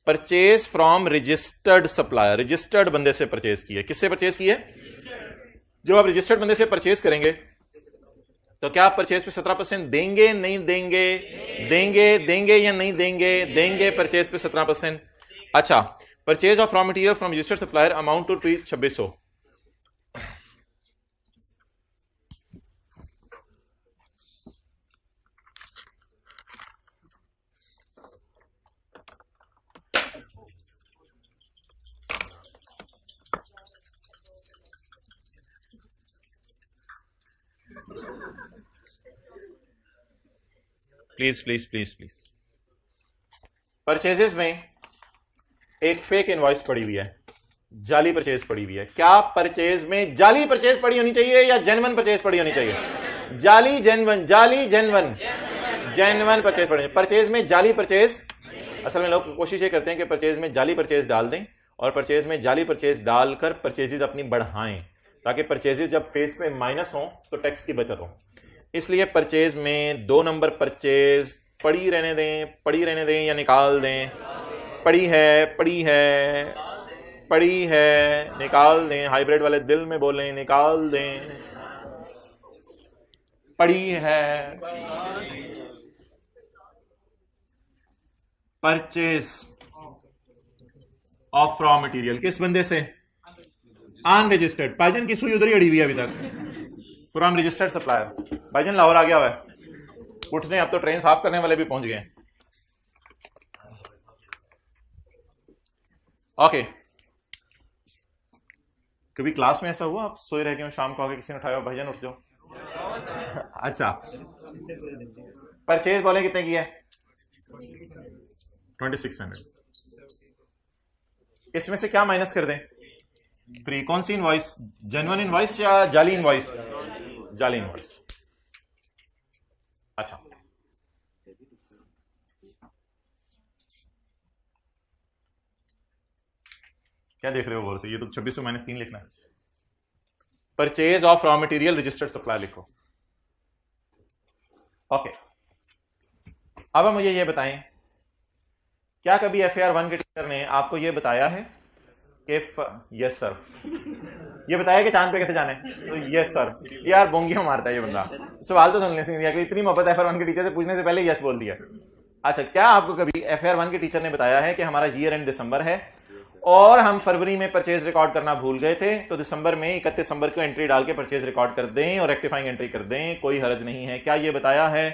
Speaker 1: Purchase from registered supplier, registered बंदे से परचेज की है। किससे परचेज की है? जो आप रजिस्टर्ड बंदे से परचेज करेंगे तो क्या आप परचेज पे 17% देंगे? नहीं देंगे? देंगे? देंगे या नहीं देंगे? देंगे परचेज पे 17%। अच्छा, purchase of raw material from registered supplier amount to 2600। Please please please please, purchases में एक फेक इनवॉइस पड़ी हुई है, जाली परचेज पड़ी हुई है। क्या परचेज में जाली परचेज पड़ी होनी चाहिए या जेन्युइन परचेज पड़ी होनी चाहिए? जाली जेन्युइन, जाली जेन्युइन, जेन्युइन परचेज पड़ी। परचेज में जाली परचेज, असल में लोग कोशिश ये करते हैं कि परचेज में जाली परचेज डाल दें और परचेज में जाली परचेज डालकर परचेजेस अपनी बढ़ाएं, ताकि परचेजेस जब फेस पे माइनस हो तो टैक्स की बचत हो। इसलिए परचेज में 2 नंबर परचेज पड़ी रहने दें, पड़ी रहने दें या निकाल दें। पड़ी है, पड़ी है, पड़ी है, निकाल दें। हाइब्रिड वाले दिल में बोलें निकाल दें। पड़ी है। परचेज ऑफ रॉ मटेरियल किस बंदे से? अनरजिस्टर्ड। भाईजान की सुई उधर ही अड़ी हुई है अभी तक। From registered supplier. भाईजान लाहौर आ गया हुआ है, उठ दें, अब तो ट्रेन साफ करने वाले भी पहुंच गए। ओके, कभी क्लास में ऐसा हुआ आप सोए रह गए हो, शाम को आके किसी ने उठाया भाईजान उठ जाओ? अच्छा, परचेज बोले कितने की है? 2600। इसमें से क्या माइनस कर दें? 3। कौन सी इनवॉइस? जेन्युइन इनवॉइस या जाली इनवॉइस? जाली इनवॉइस। अच्छा, क्या देख रहे हो गौर से? ये तो 2600 - 3 लिखना है। Purchase of raw material registered supply लिखो। ओके, अब मुझे ये बताएं, क्या कभी FAR 1 के टीचर ने आपको ये बताया है कि यस सर, ये बताया कि चांद पे कैसे जाने? तो यस सर। यार बोंगियां मारता है ये बंदा, सवाल तो सुन लेते हैं। इतनी मोहब्बत FAR 1 के टीचर से पूछने से पहले यस बोल दिया। अच्छा, क्या आपको कभी FAR 1 के टीचर ने बताया है कि हमारा ईयर एंड दिसंबर है और हम फरवरी में परचेज रिकॉर्ड करना भूल गए थे, तो दिसंबर में 31 दिसंबर को एंट्री डाल के परचेज रिकॉर्ड कर दें और रेक्टिफाइंग एंट्री कर दें, कोई हर्ज नहीं है? क्या ये बताया है?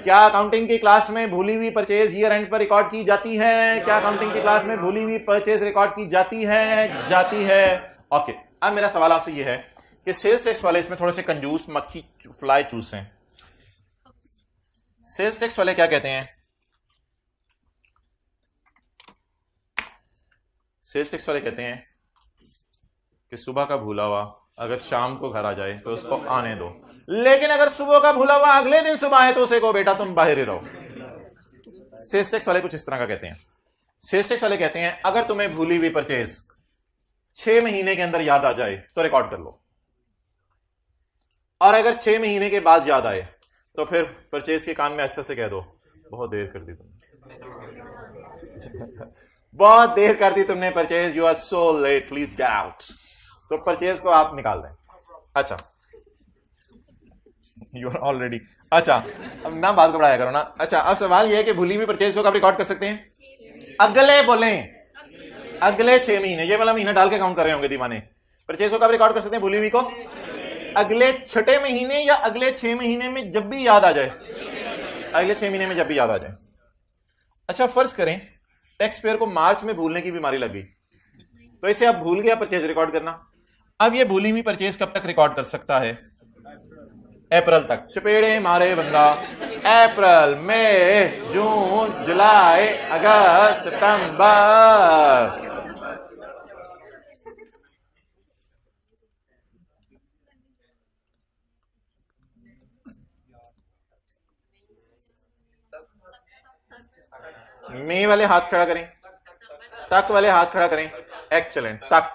Speaker 1: क्या अकाउंटिंग की क्लास में भूली हुई परचेज ईयर एंड पर रिकॉर्ड की जाती है? क्या अकाउंटिंग की क्लास में भूली हुई परचेज रिकॉर्ड की जाती है? जाती है। ओके, अब मेरा सवाल आपसे ये है कि सेल्स टैक्स वाले इसमें थोड़े से कंजूस मक्खी फ्लाई चूस हैं। सेल्स टैक्स वाले क्या कहते हैं? सेल्स टैक्स वाले कहते हैं कि सुबह का भूला हुआ अगर शाम को घर आ जाए तो उसको आने दो, लेकिन अगर सुबह का भूला हुआ अगले दिन सुबह आए तो उसे को बेटा तुम बाहर ही रहो। सेल्स टैक्स वाले कुछ इस तरह का कहते हैं। सेल्स टैक्स वाले कहते हैं अगर तुम्हें भूली हुई परचेज 6 महीने के अंदर याद आ जाए तो रिकॉर्ड कर लो, और अगर 6 महीने के बाद याद आए तो फिर परचेज के कान में अच्छे से कह दो बहुत देर कर दी तुमने, बहुत देर कर दी तुमने purchase, you are so late, please get out. तो परचेज को आप निकाल दें। अच्छा, यू आर ऑलरेडी, अच्छा अब ना बात को बढ़ाया करो ना। अच्छा अब सवाल यह है कि भूली हुई परचेज को आप रिकॉर्ड कर सकते हैं अगले, बोलें अगले 6 महीने, ये वाला महीना डाल के काउंट कर रहे होंगे दीवाने। परचेज को आप रिकॉर्ड कर सकते हैं भूली हुई को अगले 6 महीने या अगले 6 महीने में जब भी याद आ जाए, अगले 6 महीने में जब भी याद आ जाए। अच्छा फर्ज करें टैक्स पेयर को मार्च में भूलने की बीमारी लगी, तो इसे अब भूल गया परचेज रिकॉर्ड करना। अब ये भूली हुई परचेज कब तक रिकॉर्ड कर सकता है? अप्रैल तक। चपेड़े मारे बंदा, अप्रैल, मई, जून, जुलाई, अगस्त, सितंबर। मई वाले हाथ खड़ा करें, तक वाले हाथ खड़ा करें, एक्चलेंट, तक।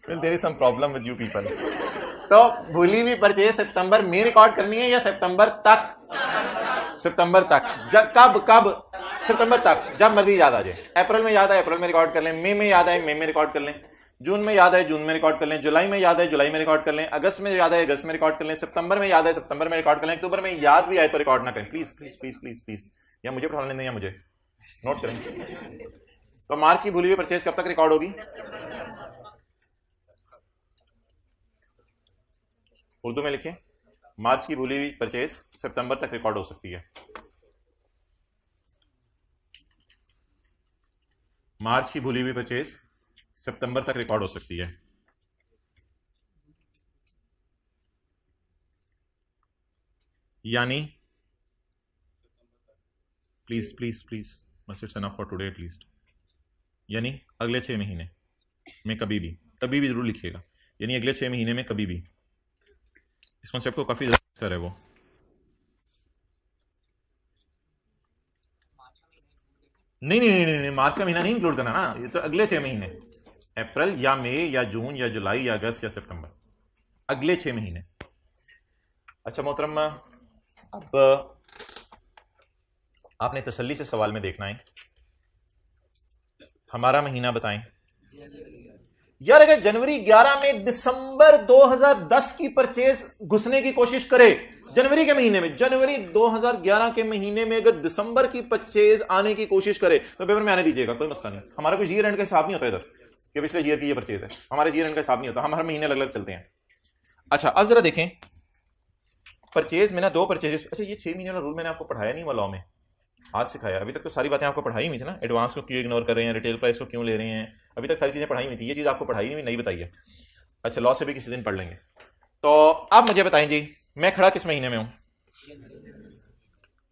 Speaker 1: There is some problem with you people. तो भूली हुई परचेज सितंबर में रिकॉर्ड करनी है या सितंबर तक? सितंबर तक। जब कब कब? सितंबर तक, जब मर्जी याद आ जाए। अप्रैल में याद आए अप्रैल में रिकॉर्ड कर लें, मई में याद आए मई में रिकॉर्ड कर लें, जून में याद आए जून में रिकॉर्ड कर लें, जुलाई में याद आए जुलाई में रिकॉर्ड कर लें, अगस्त में याद आए अगस्त में रिकॉर्ड कर लें, सितंबर में याद आए सितंबर में रिकॉर्ड कर लें, अक्टूबर में याद भी आए तो रिकॉर्ड ना करें, please please please please please. या मुझे पढ़ा लें या मुझे नोट करें। तो मार्च की भूली हुई परचेज कब तक रिकॉर्ड होगी? उर्दू में लिखें, मार्च की भूली हुई परचेज सितंबर तक रिकॉर्ड हो सकती है। मार्च की भूली हुई परचेज सितंबर तक रिकॉर्ड हो सकती है। यानी प्लीज प्लीज प्लीज, बस it's enough for today at least. यानी अगले 6 महीने में कभी भी जरूर लिखिएगा, यानी अगले 6 महीने में कभी भी। इस कॉन्सेप्ट को काफी ज्यादा है वो। नहीं नहीं नहीं नहीं, मार्च का महीना नहीं इंक्लूड करना ना, ये तो अगले 6 महीने, अप्रैल या मई या जून या जुलाई या अगस्त या सितंबर, अगले 6 महीने। अच्छा मोहतरम, अब आपने तसल्ली से सवाल में देखना है, हमारा महीना बताएं यार। अगर जनवरी 11 में दिसंबर 2010 की परचेज घुसने की कोशिश करे, जनवरी के महीने में, जनवरी 2011 के महीने में अगर दिसंबर की परचेज आने की कोशिश करे तो पेपर में आने दीजिएगा, कोई मसला नहीं। हमारा कोई ईयर एंड का हिसाब नहीं होता इधर कि पिछले ईयर की ये परचेज है, हमारे ईयर एंड का हिसाब नहीं होता, हम हर महीने अलग अलग चलते हैं। अच्छा अब जरा देखें परचेज में ना 2 परचेजेस। अच्छा ये 6 महीने वाला रूल मैंने आपको पढ़ाया नहीं लॉ में, आज सिखाया। अभी तक तो सारी बातें आपको पढ़ाई हुई थी ना, एडवांस को क्यों इग्नोर कर रहे हैं, रिटेल प्राइस को क्यों ले रहे हैं, अभी तक सारी चीजें पढ़ाई हुई थी, ये चीज आपको पढ़ाई नहीं, नहीं बताई है। अच्छा लॉ से भी किसी दिन पढ़ लेंगे। तो अब मुझे बताएं जी, मैं खड़ा किस महीने में हूं?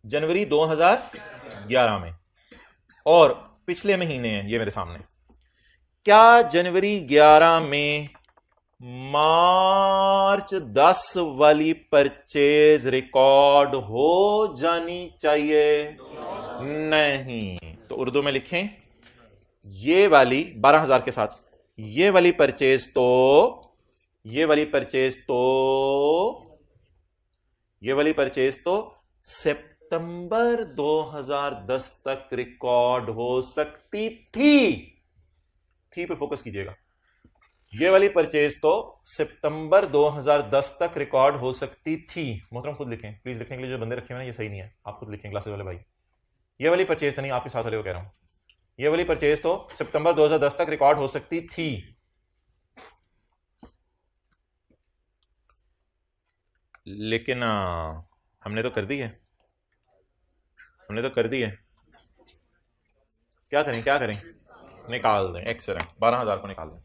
Speaker 1: जनवरी 2011 में, और पिछले महीने हैं ये मेरे सामने। क्या जनवरी 11 में मार्च 10 वाली परचेज रिकॉर्ड हो जानी चाहिए? नहीं। तो उर्दू में लिखें, ये वाली 12,000 के साथ ये वाली परचेज तो ये वाली परचेज तो सितंबर 2010 तक रिकॉर्ड हो सकती थी पे फोकस कीजिएगा। ये वाली परचेज तो सितंबर 2010 तक रिकॉर्ड हो सकती थी। मोहतरम खुद लिखें प्लीज, लिखने के लिए जो बंदे रखे हुए हैं ये सही नहीं है, आप खुद लिखें क्लासेस वाले भाई। ये वाली परचेज तो नहीं, आपके साथ वाले को कह रहा हूं, ये वाली परचेज तो सितंबर 2010 तक रिकॉर्ड हो सकती थी। लेकिन हमने तो कर दी है, क्या करें? निकाल दें, एक्सेलेंट, 12,000 को निकाल दें।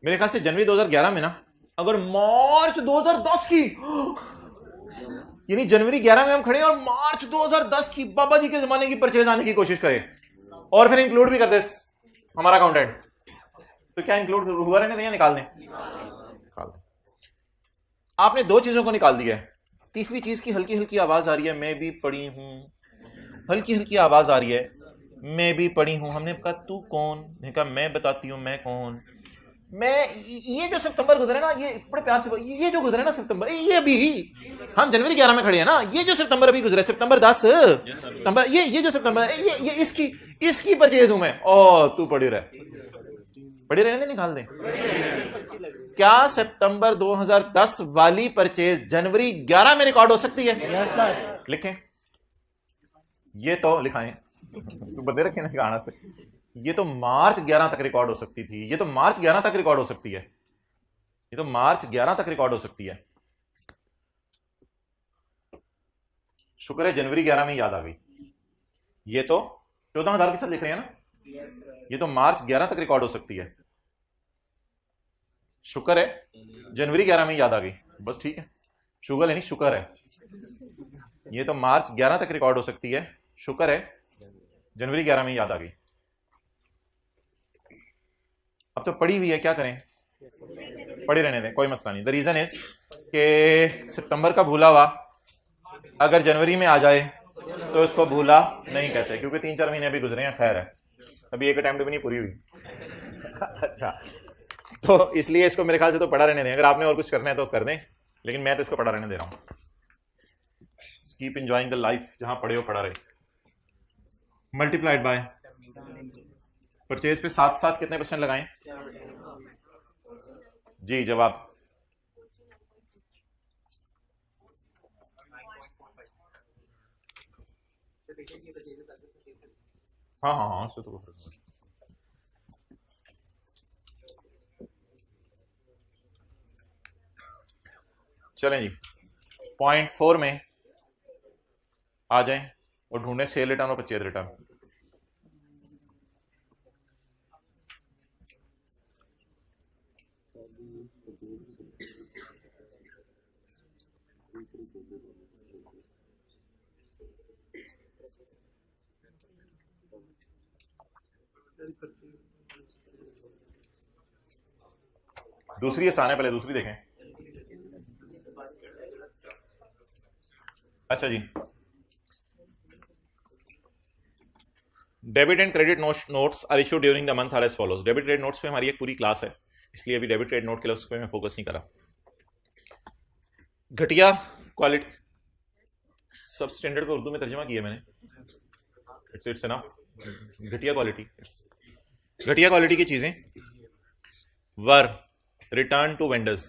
Speaker 1: मेरे ख्याल से जनवरी 2011 में ना, अगर मार्च 2010 की, यानी जनवरी 11 में हम खड़े और मार्च 2010 की बाबा जी के जमाने की परचेज आने की कोशिश करें और फिर इंक्लूड भी कर दे हमारा अकाउंटेंट, तो क्या इंक्लूड हुआ रहने दें या निकाल दें? निकाल दें। आपने दो चीजों को निकाल दिया है। तीसरी चीज की हल्की हल्की आवाज आ रही है, मैं भी पढ़ी हूं, हल्की हल्की आवाज आ रही है, मैं भी पढ़ी हूं। हमने कहा तू कौन? मैंने कहा मैं बताती हूं मैं कौन। मैं ये जो सितंबर गुजरे ना, ये बड़े प्यार से, ये जो गुजरे ना सितंबर, ये अभी हम जनवरी 11 में खड़े हैं ना, ये जो सितंबर अभी गुजरे, सितंबर 10 सितंबर, ये जो सितंबर, ये इसकी परचेज हूं मैं। ओ तू पढ़ी रहने दे, निकाल दे। क्या सितंबर 2010 वाली परचेज जनवरी 11 में रिकॉर्ड हो सकती है? लिखें, ये तो लिखाएं, तो बदे रखे ना गाना से, ये तो मार्च 11 तक रिकॉर्ड हो सकती थी, ये तो मार्च 11 तक रिकॉर्ड हो सकती है, ये तो मार्च 11 तक रिकॉर्ड हो सकती है। शुक्र है जनवरी 11 में याद आ गई। ये तो 14,000 के साथ लिख रहे हैं ना, ये तो मार्च 11 तक रिकॉर्ड हो सकती है। शुक्र है जनवरी 11 में याद आ गई, बस ठीक है, शुगर है नहीं शुक्र है। ये तो मार्च 11 तक रिकॉर्ड हो सकती है, शुक्र है जनवरी 11 में याद आ गई। अब तो पड़ी हुई है, क्या करें? पड़े रहने दें, कोई मसला नहीं। द रीजन इज कि सितंबर का भूला हुआ अगर जनवरी में आ जाए तो इसको भूला नहीं कहते, क्योंकि 3-4 महीने अभी गुजरे हैं। खैर है, अभी एक अटेम्प्ट भी नहीं पूरी हुई। अच्छा, तो इसलिए इसको मेरे ख्याल से तो पढ़ा रहने दें। अगर आपने और कुछ करना है तो कर दें, लेकिन मैं तो इसको पढ़ा रहने दे रहा हूं। कीप एंजॉइंग द लाइफ, जहां पढ़े हो पढ़ा रहे। मल्टीप्लाइड बाय परचेज पे साथ साथ कितने % लगाएं? जी जवाब। हाँ हाँ हाँ, तो चलें जी, पॉइंट 4 में आ जाएं और ढूंढें सेल रिटर्न और परचेज रिटर्न। दूसरी आसान है, पहले दूसरी देखें। अच्छा जी, debit and credit notes are issue during the month are as follows. Debit credit notes पे हमारी एक पूरी क्लास है, इसलिए अभी डेबिट क्रेडिट नोट के लिए उस पर मैं फोकस नहीं करा। घटिया क्वालिटी, सब स्टैंडर्ड को उर्दू में तर्जुमा किया मैंने, इट्स इनफ। घटिया क्वालिटी की चीजें वर रिटर्न टू वेंडर्स,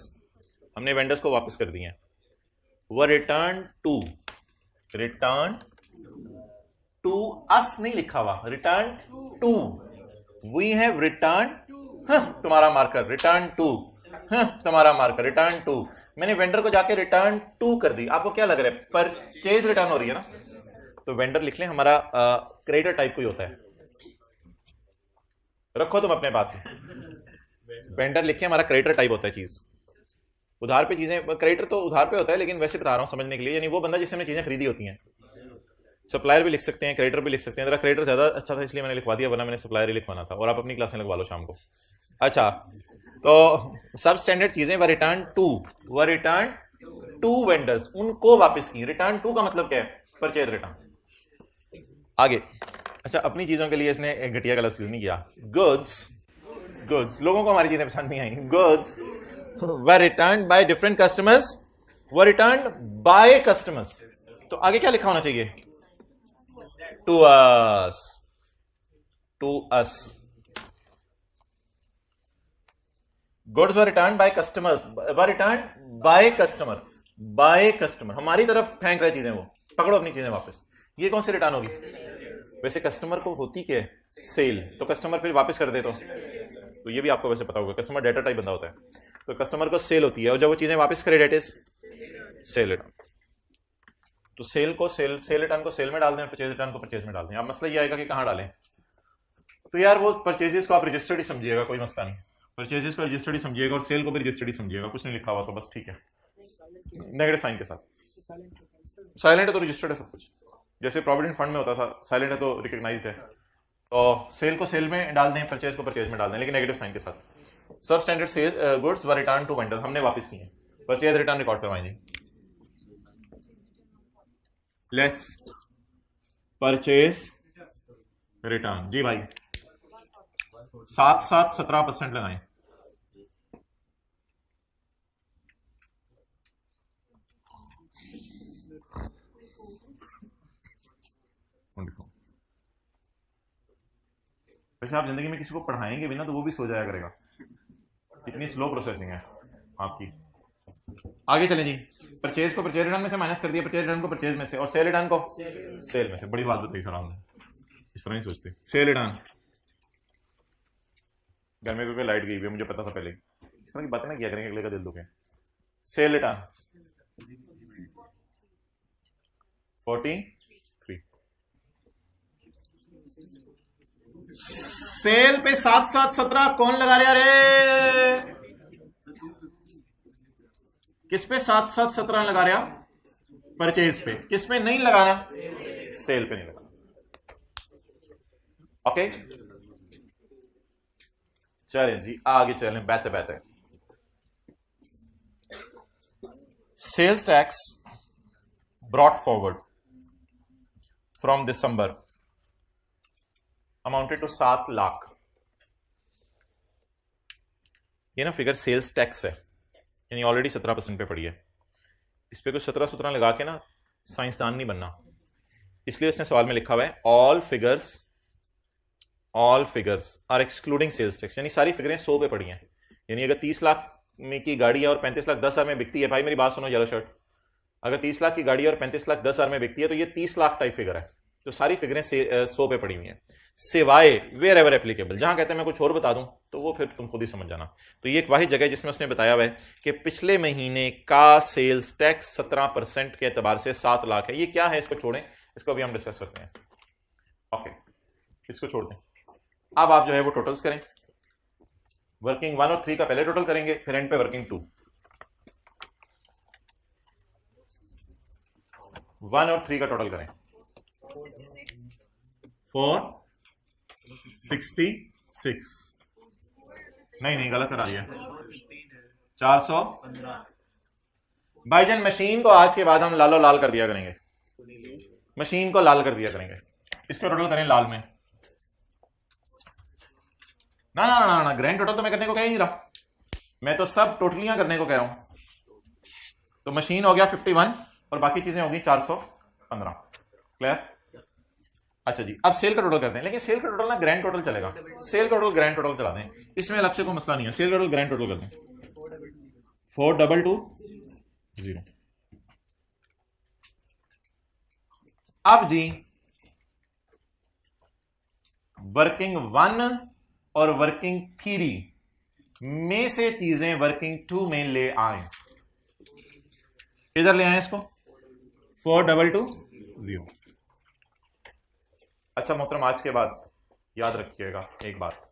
Speaker 1: हमने वेंडर्स को वापस कर दिए हैं। वर रिटर्न टू अस नहीं लिखा हुआ, return to, we have return, तुम्हारा मार्कर, रिटर्न टू, तुम्हारा मार्कर, रिटर्न टू। मैंने वेंडर को जाके रिटर्न टू कर दी। आपको क्या लग रहा है? परचेज रिटर्न हो रही है ना, तो वेंडर लिख लें, हमारा क्रेडिटर टाइप कोई होता है, रखो तुम अपने पास ही। वेंडर लिखे, हमारा क्रेडिटर टाइप होता है चीज। उधार पे चीजें, क्रेडिटर तो उधार पे होता है, लेकिन वैसे बता रहा हूं समझने के लिए, यानी वो बंदा जिससे हमने चीजें खरीदी होती हैं। सप्लायर भी लिख सकते हैं, क्रेडिटर भी लिख सकते हैं। जरा क्रेडिटर ज्यादा अच्छा था इसलिए मैंने लिखवा दिया, वरना मैंने सप्लायर ही लिखवाना था, और आप अपनी क्लास में लगवा लो शाम को। अच्छा, तो सब स्टैंडर्ड चीजें वर रिटर्न टू वेंडर्स, उनको वापस की। रिटर्न टू का मतलब क्या है? Purchase return. आगे, अच्छा, अपनी चीजों के लिए इसने एक घटिया का लफ्ज़ यूज नहीं किया। गुड्स, लोगों को हमारी चीजें पसंद नहीं आई। Goods were return by different customers, were return by customers. तो आगे क्या लिखा होना चाहिए? To us. Goods were return by customers, were return by customer, हमारी तरफ फेंक रहे चीजें, वो पकड़ो अपनी चीजें वापस। ये कौन सी रिटर्न होगी? वैसे कस्टमर को होती क्या है? सेल। तो कस्टमर फिर वापस कर दे तो ये भी आपको वैसे पता होगा, कस्टमर डेटा टाइप बंदा होता है, तो कस्टमर को सेल होती है, और जब वो चीजें वापस करे डेट इज सेल रिटर्न। तो सेल रिटर्न को सेल में डाल दें, परचेज रिटर्न को परचेज में डाल दें। अब मसला ये आएगा कि कहां डालें। तो यार वो परचेजेस को आप रजिस्टर्ड ही समझिएगा, कोई मसला नहीं। परचेजेस को रजिस्टर्ड ही समझिएगा और सेल को भी रजिस्टर्ड ही समझिएगा, कुछ नहीं लिखा हुआ तो बस ठीक है, नेगेटिव साइन के साथ। साइलेंट है तो रजिस्टर्ड है सब कुछ, जैसे प्रोविडेंट फंड में होता था, साइलेंट है तो रिकग्नाइज्ड है। तो सेल को सेल में डाल दें, परचेज को परचेज में डाल दें, लेकिन नेगेटिव साइन के साथ। सब standard sale goods were return to vendors, हमने वापस किए, परचेज रिटर्न रिकॉर्ड करवाएंगे। लेस परचेज रिटर्न, जी भाई 7-7-17% लगाएं। वैसे आप जिंदगी में किसी को पढ़ाएंगे भी ना तो वो भी सो जाया करेगा, इतनी स्लो प्रोसेसिंग है आपकी। आगे चलें जी, परचेज को परचेज रिटर्न में से माइनस कर दिया, परचेज रिटर्न को परचेज में से, और सेल रिटर्न को सेल में से। बड़ी बात बताई सर आपने, इस तरह ही सोचते। सेल रिटर्न, घर में क्योंकि लाइट गई हुई है, मुझे पता था पहले, इस तरह की बातें ना किया करेंगे, अगले का दिल दुखे। सेल रिटर्न 43, सेल पे 7-7-17 कौन लगा रहा रे? किस पे 7-7-17 लगा रहा? परचेज पे। किस पे नहीं लगाना? सेल पे नहीं लगाना। ओके चलें जी आगे चलें, बेहतर बेहतर। Sales tax brought forward from December amounted to 7 lakh. ये ना फिगर सेल्स टैक्स है, यानी ऑलरेडी 17% पे पड़ी है। इस पे कुछ 17-17 लगा के ना साइंसदान नहीं बनना, इसलिए उसने सवाल में लिखा हुआ है all figures are excluding sales tax, यानी सारी फिगरें 100 पे पड़ी हैं। यानी अगर 30 लाख में की गाड़ी है और 35 लाख 10 हजार में बिकती है, भाई मेरी बात सुनो येलो शर्ट, अगर 30 लाख की गाड़ी और 35 लाख 10 हजार में बिकती है तो ये 30 लाख टाइप फिगर है। तो सारी फिगरें 100 पे पड़ी हुई हैं, सिवाय वेयर एवर एप्लीकेबल, जहां कहते हैं मैं कुछ और बता दूं तो वो फिर तुम खुद ही समझ जाना। तो ये एक वाही जगह है जिसमें उसने बताया हुआ है कि पिछले महीने का सेल्स टैक्स 17% के एतबार से 7 लाख है। ये क्या है, इसको छोड़ें, इसको अभी हम डिस्कस करते हैं। ओके इसको छोड़ दें। अब आप जो है वो टोटल्स करें, वर्किंग 1 और 3 का पहले टोटल करेंगे, फिर एंड पे वर्किंग 2। 1 और 3 का टोटल करें, 466, नहीं गलत करा दिया, 415। भाईजान मशीन को आज के बाद हम लालो लाल कर दिया करेंगे, मशीन को लाल कर दिया करेंगे। इसको टोटल करें लाल में। ना ग्रैंड टोटल तो मैं करने को कह ही नहीं रहा, मैं तो सब टोटलियां करने को कह रहा हूं। तो मशीन हो गया 51 और बाकी चीजें होगी 415। क्लियर? अच्छा जी, अब सेल का टोटल करते हैं, लेकिन सेल का टोटल ना ग्रैंड टोटल चलेगा, सेल का टोटल ग्रैंड टोटल चला दें, इसमें अलग से कोई मसला नहीं है। सेल का टोटल ग्रैंड टोटल करते हैं, 4220। अब जी वर्किंग 1 और वर्किंग 3 में से चीजें वर्किंग 2 में ले आए, इधर ले आए इसको, 4220। अच्छा मोहतरम, आज के बाद याद रखिएगा एक बात,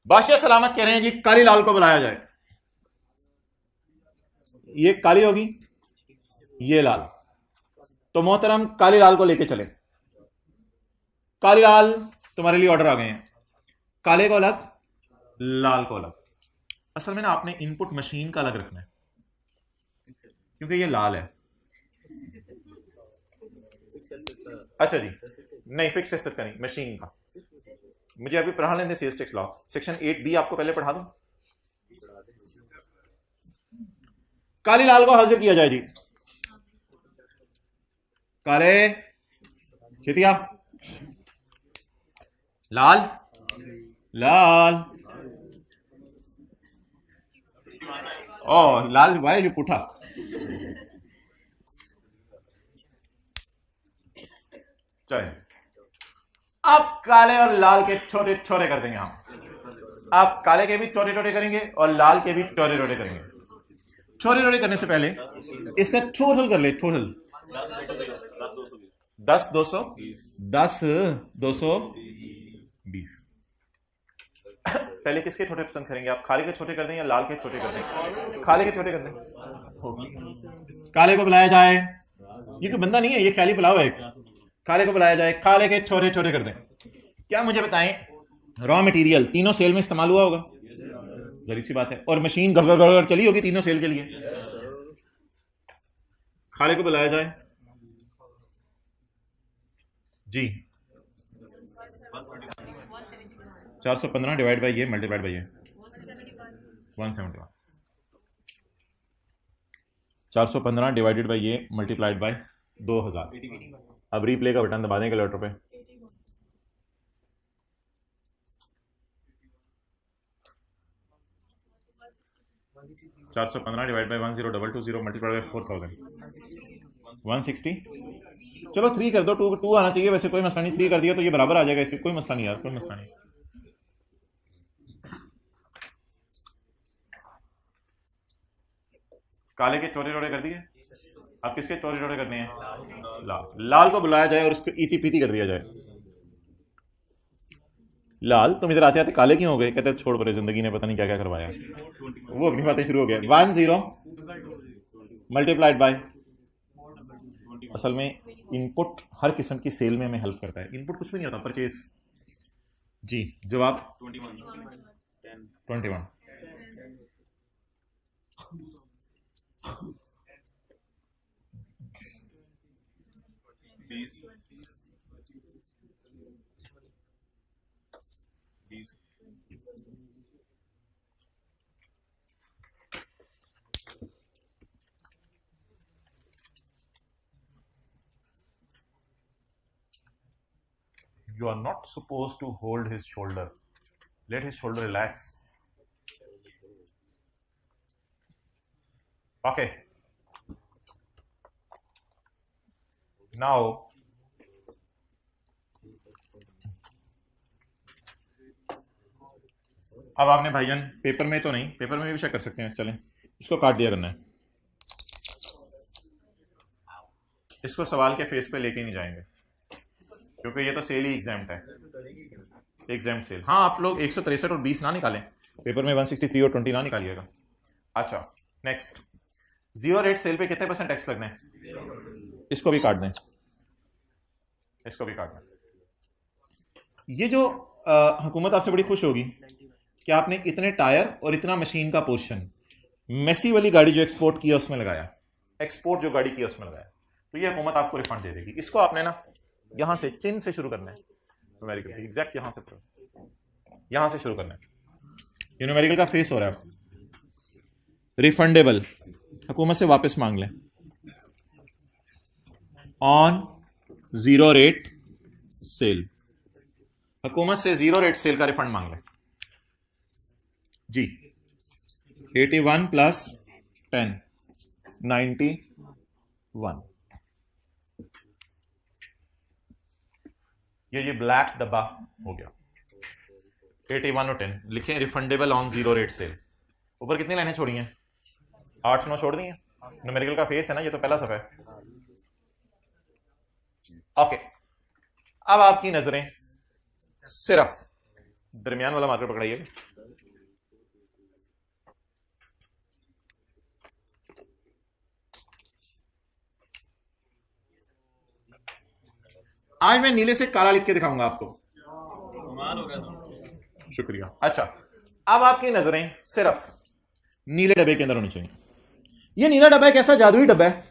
Speaker 1: बादशाह सलामत कह रहे हैं जी काली लाल को बुलाया जाए। ये काली होगी, ये लाल, तो मोहतरम काली लाल को लेके चले। काली लाल तुम्हारे लिए ऑर्डर आ गए हैं, काले को अलग लाल को अलग। असल में ना आपने इनपुट मशीन का अलग रखना है क्योंकि ये लाल है। अच्छा जी, नहीं फिक्स एसेट का नहीं, मशीन का। मुझे अभी पढ़ा लेंगे sales tax law, section 8B आपको पहले पढ़ा दूं। काली लाल को हाजिर किया जाए जी, काले चितिया, लाल लाल, ओ लाल भाई जो पुठा। चलिए अब काले और लाल के छोटे छोटे कर देंगे हम। अब काले के भी छोटे छोटे करेंगे और लाल के भी छोटे छोटे करेंगे। छोटे छोटे करने से पहले इसका टोटल कर ले, टोटल 10 220। पहले किसके छोटे पसंद करेंगे आप? काले के छोटे कर दें या लाल के छोटे कर दें? काले के छोटे कर दें। काले को बुलाया जाए, ये कोई बंदा नहीं है, ये ख्याली बुलाओ एक। काले को बुलाया जाए, काले के छोटे छोटे कर दें। क्या मुझे बताएं, रॉ मटेरियल तीनों सेल में इस्तेमाल हुआ होगा, जरूरी सी बात है, और मशीन गड़गड़ चली होगी तीनों सेल के लिए। काले को बुलाया जाए जी, 415 डिवाइड बाई ये मल्टीप्लाइड बाई ये 171, 415 डिवाइडेड बाई ये मल्टीप्लाइड बाई 2000। अब रीप्ले का बटन दबा दें कैलकुलेटर पे। चार सौ 15 डिवाइड बाई 10220 मल्टीप्लाइड बाई 4000 160। चलो 3 कर दो, 2 आना चाहिए वैसे, कोई मसला नहीं। 3 कर दिया तो ये बराबर आ जाएगा, इसमें कोई मसला नहीं यार, कोई मसला नहीं। काले के चौड़े चौड़े कर दिए, अब किसके चौड़े चौड़े करने हैं? लाल। लाल को बुलाया जाए और उसको इति पीती कर दिया जाए। लाल, तुम इधर आते आते काले क्यों हो गए? कहते छोड़ परे, जिंदगी ने पता नहीं क्या क्या करवाया। वो अपनी बातें शुरू हो गया। 10 मल्टीप्लाइड बाय, असल में इनपुट हर किस्म की सेल में हमें हेल्प करता है। इनपुट कुछ भी नहीं होता, परचेज जी। जवाब 21। You are not supposed to hold his shoulder. Let his shoulder relax. Okay. Now, अब आपने भाईजान पेपर में तो नहीं, पेपर में भी चेक कर सकते हैं। चलें, इसको काट दिया करना है, इसको सवाल के फेस पे लेके नहीं जाएंगे क्योंकि ये तो सेल ही एग्जाम्प्ट है, एग्जाम्प्ट सेल। हाँ, आप लोग 163 और 20 ना निकालें पेपर में, 163 और 20 ना निकालिएगा। अच्छा, नेक्स्ट, 0 रेट सेल पे कितने % टैक्स लगना है? इसको भी काट दें, इसको भी काट दें। ये जो हुकूमत आपसे बड़ी खुश होगी कि आपने इतने टायर और इतना मशीन का पोर्शन मेसी वाली गाड़ी जो एक्सपोर्ट किया उसमें लगाया, एक्सपोर्ट जो गाड़ी की उसमें लगाया, तो ये हुकूमत आपको रिफंड दे देगी। इसको आपने ना यहां से चिन्ह से शुरू करना है, न्यूमेरिकल एग्जैक्ट यहां से शुरू करना है। ये न्यूमेरिकल का फेस हो रहा है, रिफंडेबल, हुकूमत से वापस मांग लें ऑन 0 रेट सेल, हुकूमत से 0 रेट सेल का रिफंड मांग लें जी। 81 + 10 91। ये ब्लैक डब्बा हो गया। 81 और 10 लिखें, रिफंडेबल ऑन 0 रेट सेल। ऊपर कितनी लाइनें छोड़ी हैं? 8-9 छोड़ दी हैं। न्यूमेरिकल का फेस है ना, ये तो पहला सफ़ा है। ओके, अब आपकी नजरें सिर्फ दरमियान वाला मार्कर पकड़ाइए। आज मैं नीले से काला लिख के दिखाऊंगा आपको। शुक्रिया। अच्छा, अब आपकी नजरें सिर्फ नीले डब्बे के अंदर होनी चाहिए। ये नीला डब्बा एक ऐसा जादुई डब्बा है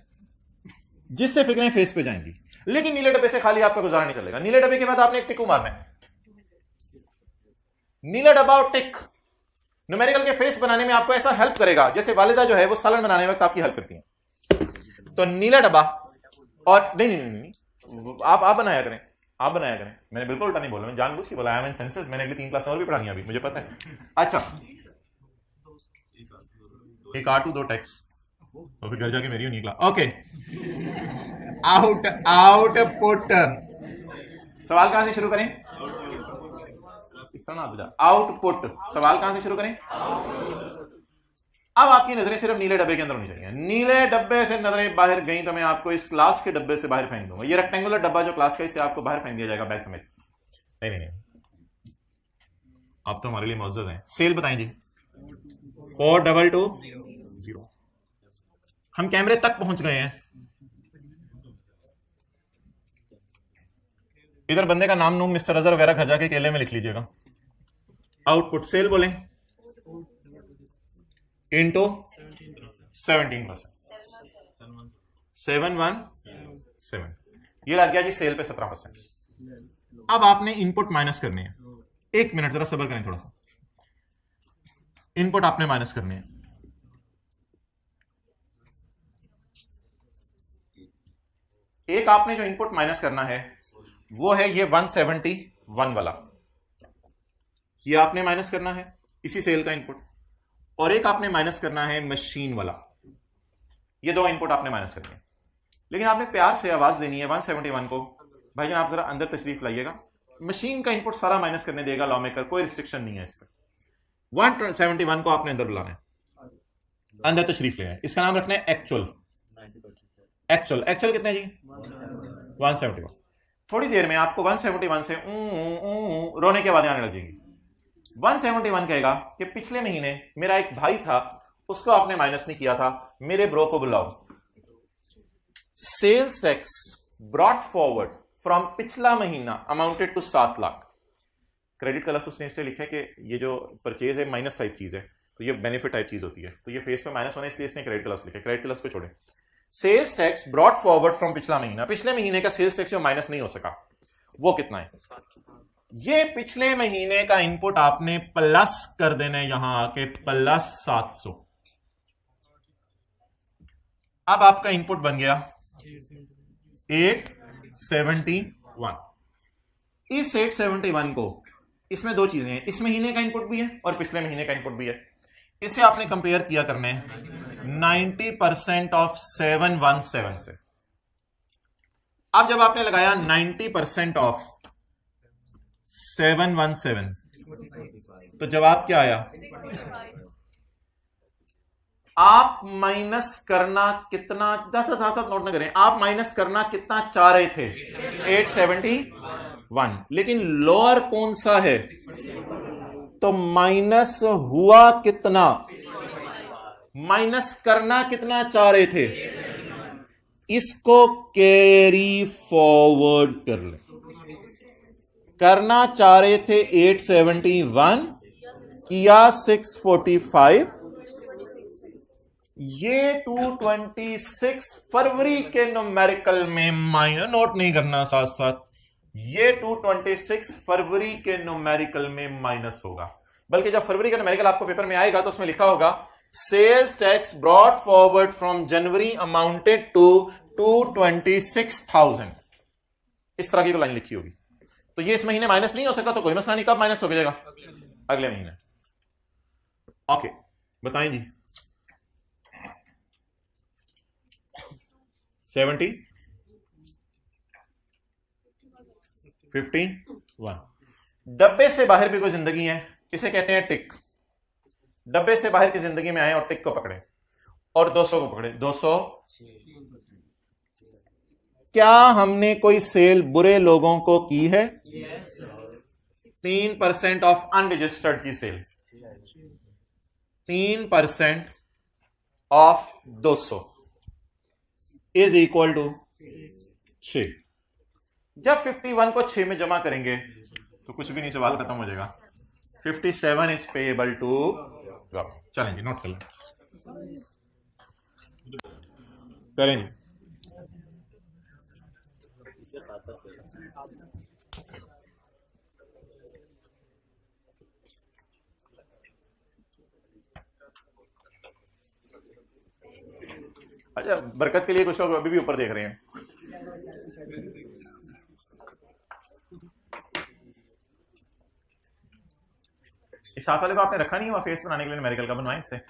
Speaker 1: जिससे फिक्रें फेस पे जाएंगी, लेकिन नीले डब्बे से खाली आपका गुजारा नहीं चलेगा। नीले डब्बे के बाद आपने एक टिक मारना है, नीला डब्बा और टिक न्यूमेरिकल के फेस बनाने में आपको ऐसा हेल्प करेगा जैसे वालिदा जो है वो सालन बनाने में वक्त आपकी हेल्प करती है। तो नीला डब्बा और नहीं, आप बनाया करें, आप बनाया करें। मैंने बिल्कुल उल्टा नहीं बोला, मैं जानबूझ के बोला। आई एम इन सेंसेस, मैंने अगली 3 क्लास और भी पढ़ानी है अभी, मुझे पता है। अच्छा, एक R2 2 टैक्स, और फिर घर जाके मेरी नहीं निकला। Okay, output. सवाल कहां से शुरू करें? इस तरह ना, आउटपुट। सवाल कहां से शुरू करें? अब आपकी नजरें सिर्फ नीले डब्बे के अंदर होनी चाहिए। नीले डब्बे से नजरें बाहर गई तो मैं आपको इस क्लास के डब्बे से बाहर फेंक दूंगा। ये रेक्टेंगुलर डब्बा जो क्लास का, इससे आपको बाहर फेंक दिया जाएगा बैग समेत। नहीं, आप तो हमारे लिए मुअज़्ज़ज़ हैं। सेल बताएं जी। 4220। हम कैमरे तक पहुंच गए हैं। इधर बंदे का नाम नूम मिस्टर अजहर वगैरह घर जाके केले में लिख लीजिएगा। आउटपुट सेल बोले इंटू 17%, 717, ये लग गया जी सेल पे 17%। अब आपने इनपुट माइनस करनी है। एक मिनट जरा सब्र करें थोड़ा सा। इनपुट आपने माइनस करनी है। एक आपने जो इनपुट माइनस करना है वो है ये 171 वाला, ये आपने माइनस करना है इसी सेल का इनपुट। और एक आपने माइनस करना है मशीन वाला। ये दो इनपुट आपने माइनस करनी है। लेकिन आपने प्यार से आवाज देनी है 171 को, भाईजान आप जरा अंदर तशरीफ लाइएगा। मशीन का इनपुट सारा माइनस करने देगा लॉ मेकर, कोई रिस्ट्रिक्शन नहीं है इस पर। 171 को आपने अंदर बुलाना है, अंदर तशरीफ ले आए। इसका नाम रखना है एक्चुअल। एक्चुअल एक्चुअल कितने जी? 171। थोड़ी देर में आपको 171 से रोने की आवाजें आने लगेगी। 171 कहेगा कि पिछले महीने मेरा एक भाई था, उसको आपने माइनस नहीं किया था, मेरे ब्रो को बुलाओ। Sales tax brought forward from पिछला महीना अमाउंटेड टू 7 लाख। क्रेडिट का लफ्ज़ उसने इसलिए लिखा है कि ये जो परचेज है माइनस टाइप चीज है, तो ये बेनिफिट टाइप चीज होती है, तो ये फेस पे माइनस होने इसलिए इसने क्रेडिट का लफ्ज़ लिखा है। क्रेडिट का लफ्ज़ को छोड़े। Sales tax brought forward from पिछला महीना, पिछले महीने का सेल्स टैक्स जो माइनस नहीं हो सका वो कितना है? ये पिछले महीने का इनपुट आपने प्लस कर देना है यहां आके, प्लस 700। अब आपका इनपुट बन गया 871। इस 871 को, इसमें दो चीजें हैं, इस महीने का इनपुट भी है और पिछले महीने का इनपुट भी है। इसे आपने कंपेयर किया करने 90% ऑफ 717 से। अब जब आपने लगाया 90% ऑफ 717 तो जवाब क्या आया? आप माइनस करना कितना, ज्यादा नोट ना करें, आप माइनस करना कितना चाह रहे थे? 871। लेकिन लोअर कौन सा है? तो माइनस हुआ कितना? माइनस करना कितना चाह रहे थे? इसको कैरी फॉरवर्ड कर ले। करना चाह रहे थे 871, किया 645। ये 226 फरवरी के न्यूमेरिकल में माइनस, नोट नहीं करना साथ साथ, ये 226 फरवरी के न्यूमेरिकल में माइनस होगा। बल्कि जब फरवरी का न्यूमेरिकल आपको पेपर में आएगा तो उसमें लिखा होगा sales tax brought forward from January amounted to 226,000। इस तरह की लाइन लिखी होगी। तो ये इस महीने माइनस नहीं हो सका तो कोई मसला नहीं, कब माइनस हो जाएगा? अगले महीने। ओके, बताएं जी। 70, 51। डब्बे से बाहर भी कोई जिंदगी है, इसे कहते हैं टिक। डब्बे से बाहर की जिंदगी में आए और टिक को पकड़े और 200 को पकड़े। 200। क्या हमने कोई सेल बुरे लोगों को की है? 3% ऑफ अनरजिस्टर्ड की sale, 3% of 200 is equal to 6। जब 51 को 6 में जमा करेंगे तो कुछ भी नहीं, सवाल खत्म हो जाएगा। 57 इज पेएबल टू। चलें जी, नोट कर लें, करें जी। अच्छा, बरकत के लिए कुछ लोग अभी भी ऊपर देख रहे हैं। इस साथ वाले को आपने रखा नहीं हुआ फेस बनाने के लिए न्यूमेरिकल का, बनवाएं इससे।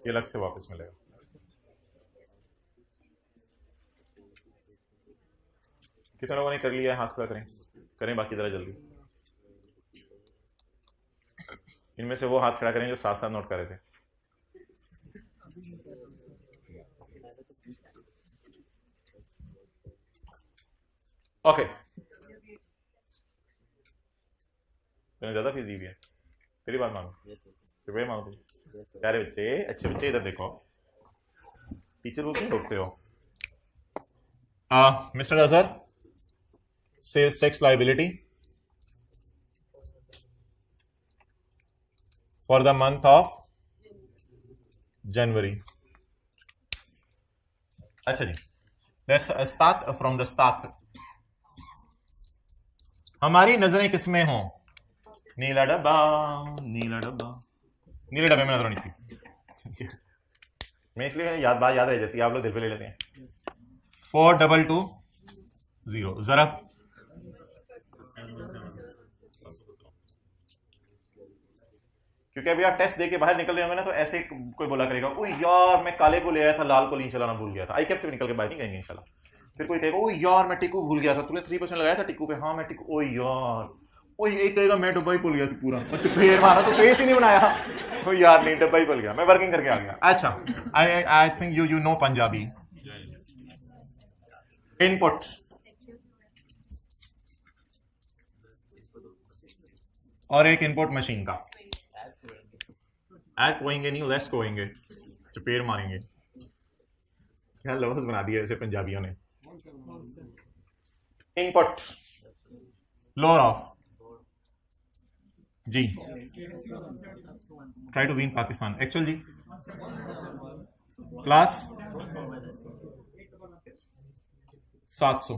Speaker 1: ये अलग से वापस मिलेगा। कितने लोगों ने कर लिया है? हाथ खड़ा करें, करें बाकी जरा जल्दी। इनमें से वो हाथ खड़ा करें जो साथ साथ नोट कर रहे थे। ओके, तूने ज्यादा फीस दी हुई है, तेरी बात मांगो, रुपये मांगो। प्यारे बच्चे, अच्छे बच्चे, इधर देखो, टीचर को क्यों रोकते हो? Mister Azhar, sales tax liability for the month of January. अच्छा जी, let's start from the start. हमारी नजरें किसमें हों? नीला डब्बा, नीला डब्बा, नीले डब्बे में नजर नहीं थी। मैं इसलिए बात याद रह जाती है, आप लोग दिल पे ले लेते हैं। 4220 जरा क्योंकि अभी आप टेस्ट देके बाहर निकल रहे होंगे ना, तो ऐसे कोई बोला करेगा, ओ यार मैं काले को ले आया था, लाल को नहीं चलाना भूल गया था। आई कैप से निकल के बाहर नहीं गएंगे इंशाल्लाह। फिर कोई कहेगा, ओ यार मैं टिक्कू भूल गया था, तूने 3% लगाया था टिक्कू पे? हाँ मैं टिक्कू, ओ यार, ओ एक कहेगा मैं डब्बा ही भूल गया था पूरा, अच्छा फेर मारा तो फेस ही नहीं बनाया, ओ यार नहीं डब्बा ही भूल गया, मैं वर्किंग करके आ गया। अच्छा, I think you know Punjabi. Inputs और एक इनपुट मशीन का, ऐड कोएंगे नहीं, लेस कोएंगे, चपेड़ मारेंगे। क्या लफ्ज बना दिया ऐसे पंजाबियों ने। इनपुट, लोअर ऑफ जी, try to win Pakistan. Actual जी, class 700,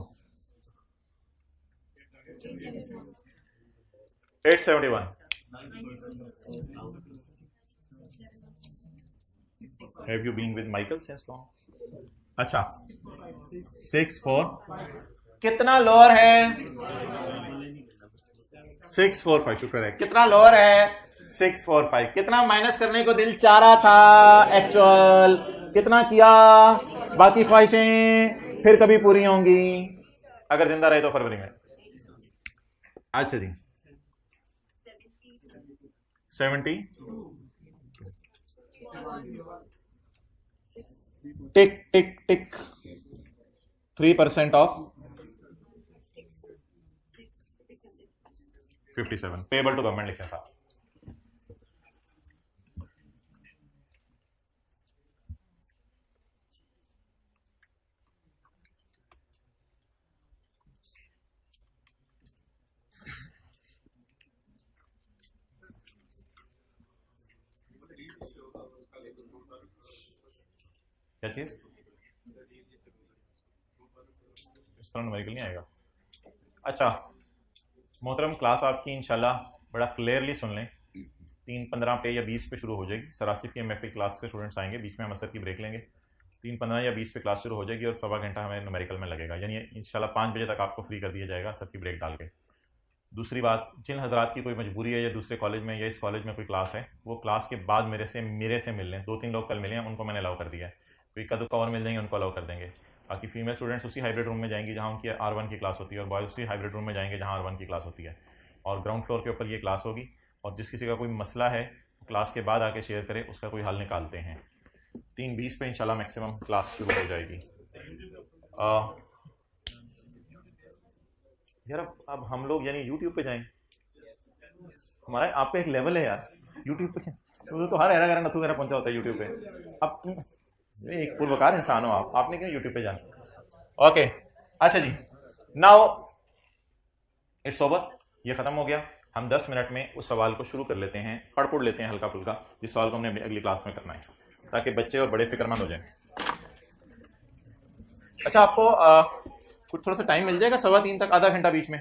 Speaker 1: 871। Have you been with Michael since long? अच्छा, 64 कितना लोअर है? 645, शुक्र है। कितना लोअर है? 645। कितना माइनस करने को दिल चाह रहा था? एक्चुअल कितना किया? बाकी ख्वाहिशें फिर कभी पूरी होंगी अगर जिंदा रहे तो फरवरी में। अच्छा जी, 70 टिक टिक टिक 3% ऑफ 57 पेबल टू गवर्नमेंट लिखा साहब। क्या चीज? इस तरह न्यूमेरिकल नहीं आएगा। अच्छा मोहतरम, क्लास आपकी इंशाल्लाह बड़ा क्लियरली सुन लें, 3:15 पे या 20 पे शुरू हो जाएगी। सरासिफ की एमएफए क्लास से स्टूडेंट्स आएंगे, बीच में हम असर की ब्रेक लेंगे। 3:15 या 20 पे क्लास शुरू हो जाएगी और 1.25 घंटा हमें न्यूमेरिकल में लगेगा, यानी इंशाल्लाह 5 बजे तक आपको फ्री कर दिया जाएगा असर की ब्रेक डाल के। दूसरी बात, जिन हजरात की कोई मजबूरी है या दूसरे कॉलेज में या इस कॉलेज में कोई क्लास है, वो क्लास के बाद मेरे से मिल लें। 2-3 लोग कल मिले हैं, उनको मैंने अलाउ कर दिया है। कोई कद कवर मिल जाएंगे उनको अलाउ कर देंगे। बाकी फीमेल स्टूडेंट्स उसी हाइब्रिड रूम में जाएंगी जहाँ उनकी R1 की क्लास होती है, और बॉयज़ उसी हाइब्रिड रूम में जाएंगे जहाँ R1 की क्लास होती है। और ग्राउंड फ्लोर के ऊपर ये क्लास होगी, और जिस किसी का कोई मसला है क्लास के बाद आके शेयर करे, उसका कोई हल निकालते हैं। 3:20 पे इंशाल्लाह मैक्सिमम क्लास शुरू हो जाएगी। यार अब हम लोग यानी यूट्यूब पे जाएं, हमारा आप पे एक लेवल है यार यूट्यूब पे, तो हर एरा नथु वगैरह पहुंचा होता है यूट्यूब पे। अब एक पूर्वकार इंसान हो आपने क्यों यूट्यूब पे जाना? ओके अच्छा जी, नाउ इट्स ओवर, ये खत्म हो गया। हम 10 मिनट में उस सवाल को शुरू कर लेते हैं, पढ़ लेते हैं हल्का फुल्का, जिस सवाल को हमने अगली क्लास में करना है, ताकि बच्चे और बड़े फिक्रमंद हो जाएं। अच्छा आपको कुछ थोड़ा सा टाइम मिल जाएगा 2:15 तक, आधा घंटा बीच में,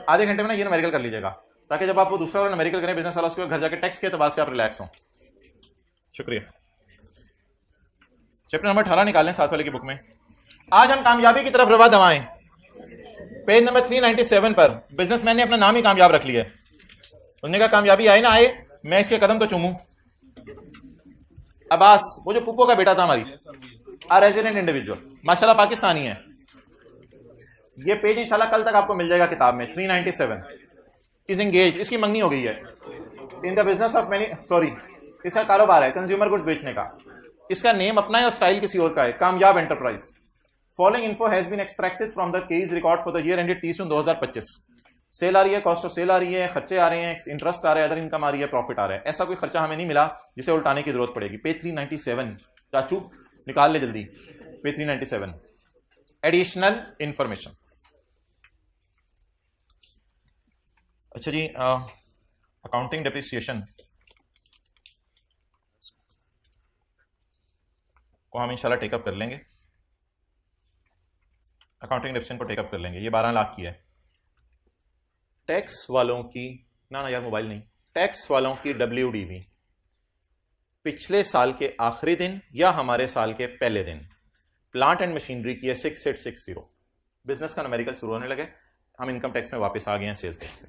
Speaker 1: आधे घंटे में ना ये न्यूमेरिकल कर लीजिएगा, ताकि जब आप वो दूसरा वाला न्यूमेरिकल करें बिजनेस वाला, उसके बाद घर जाके टेक्स्ट के एतबार से आप रिलैक्स हों। शुक्रिया। चैप्टर नंबर 18 निकालें साथ वाले की बुक में। आज हम कामयाबी की तरफ रवा दवाएं, पेज नंबर 397 पर बिजनेसमैन ने अपना नाम ही कामयाब रख लिया है। उसने कहा कामयाबी आए ना आए मैं इसके कदम तो चूमूं। अब्बास, वो जो पुप्पो का बेटा था हमारी, रेजिडेंट इंडिविजुअल, माशाल्लाह पाकिस्तानी है। ये पेज इंशाल्लाह कल तक आपको मिल जाएगा किताब में। 397 इज एंगेज, इसकी मंगनी हो गई है in the business of many, sorry इसका कारोबार है कंज्यूमर गुड्स बेचने का। इसका नेम अपना है और स्टाइल किसी और का है, Kamyab enterprise. Following info has been extracted from the case record for the year ended 30 June 2025। Sale आ रही है, कॉस्ट ऑफ सेल आ रही है, खर्चे आ रहे हैं, इंटरेस्ट आ रहा है, अदर इनकम आ रही है, प्रॉफिट आ रहा है। ऐसा कोई खर्चा हमें नहीं मिला जिसे उल्टाने की जरूरत पड़ेगी। पेज 397 चाचू निकाल ले जल्दी, पेज 397 एडिशनल इंफॉर्मेशन। अच्छा जी, अकाउंटिंग डेप्रिसिएशन को हम इंशाल्लाह टेकअप कर लेंगे। अकाउंटिंग डेप्रिसिएशन को टेकअप कर लेंगे। ये 12 लाख की है। टैक्स वालों की ना यार मोबाइल नहीं, टैक्स वालों की WDV पिछले साल के आखिरी दिन या हमारे साल के पहले दिन प्लांट एंड मशीनरी की है 6860। बिजनेस का न्यूमेरिकल शुरू होने लगे, हम इनकम टैक्स में वापस आ गए हैं सेल्स टैक्स से।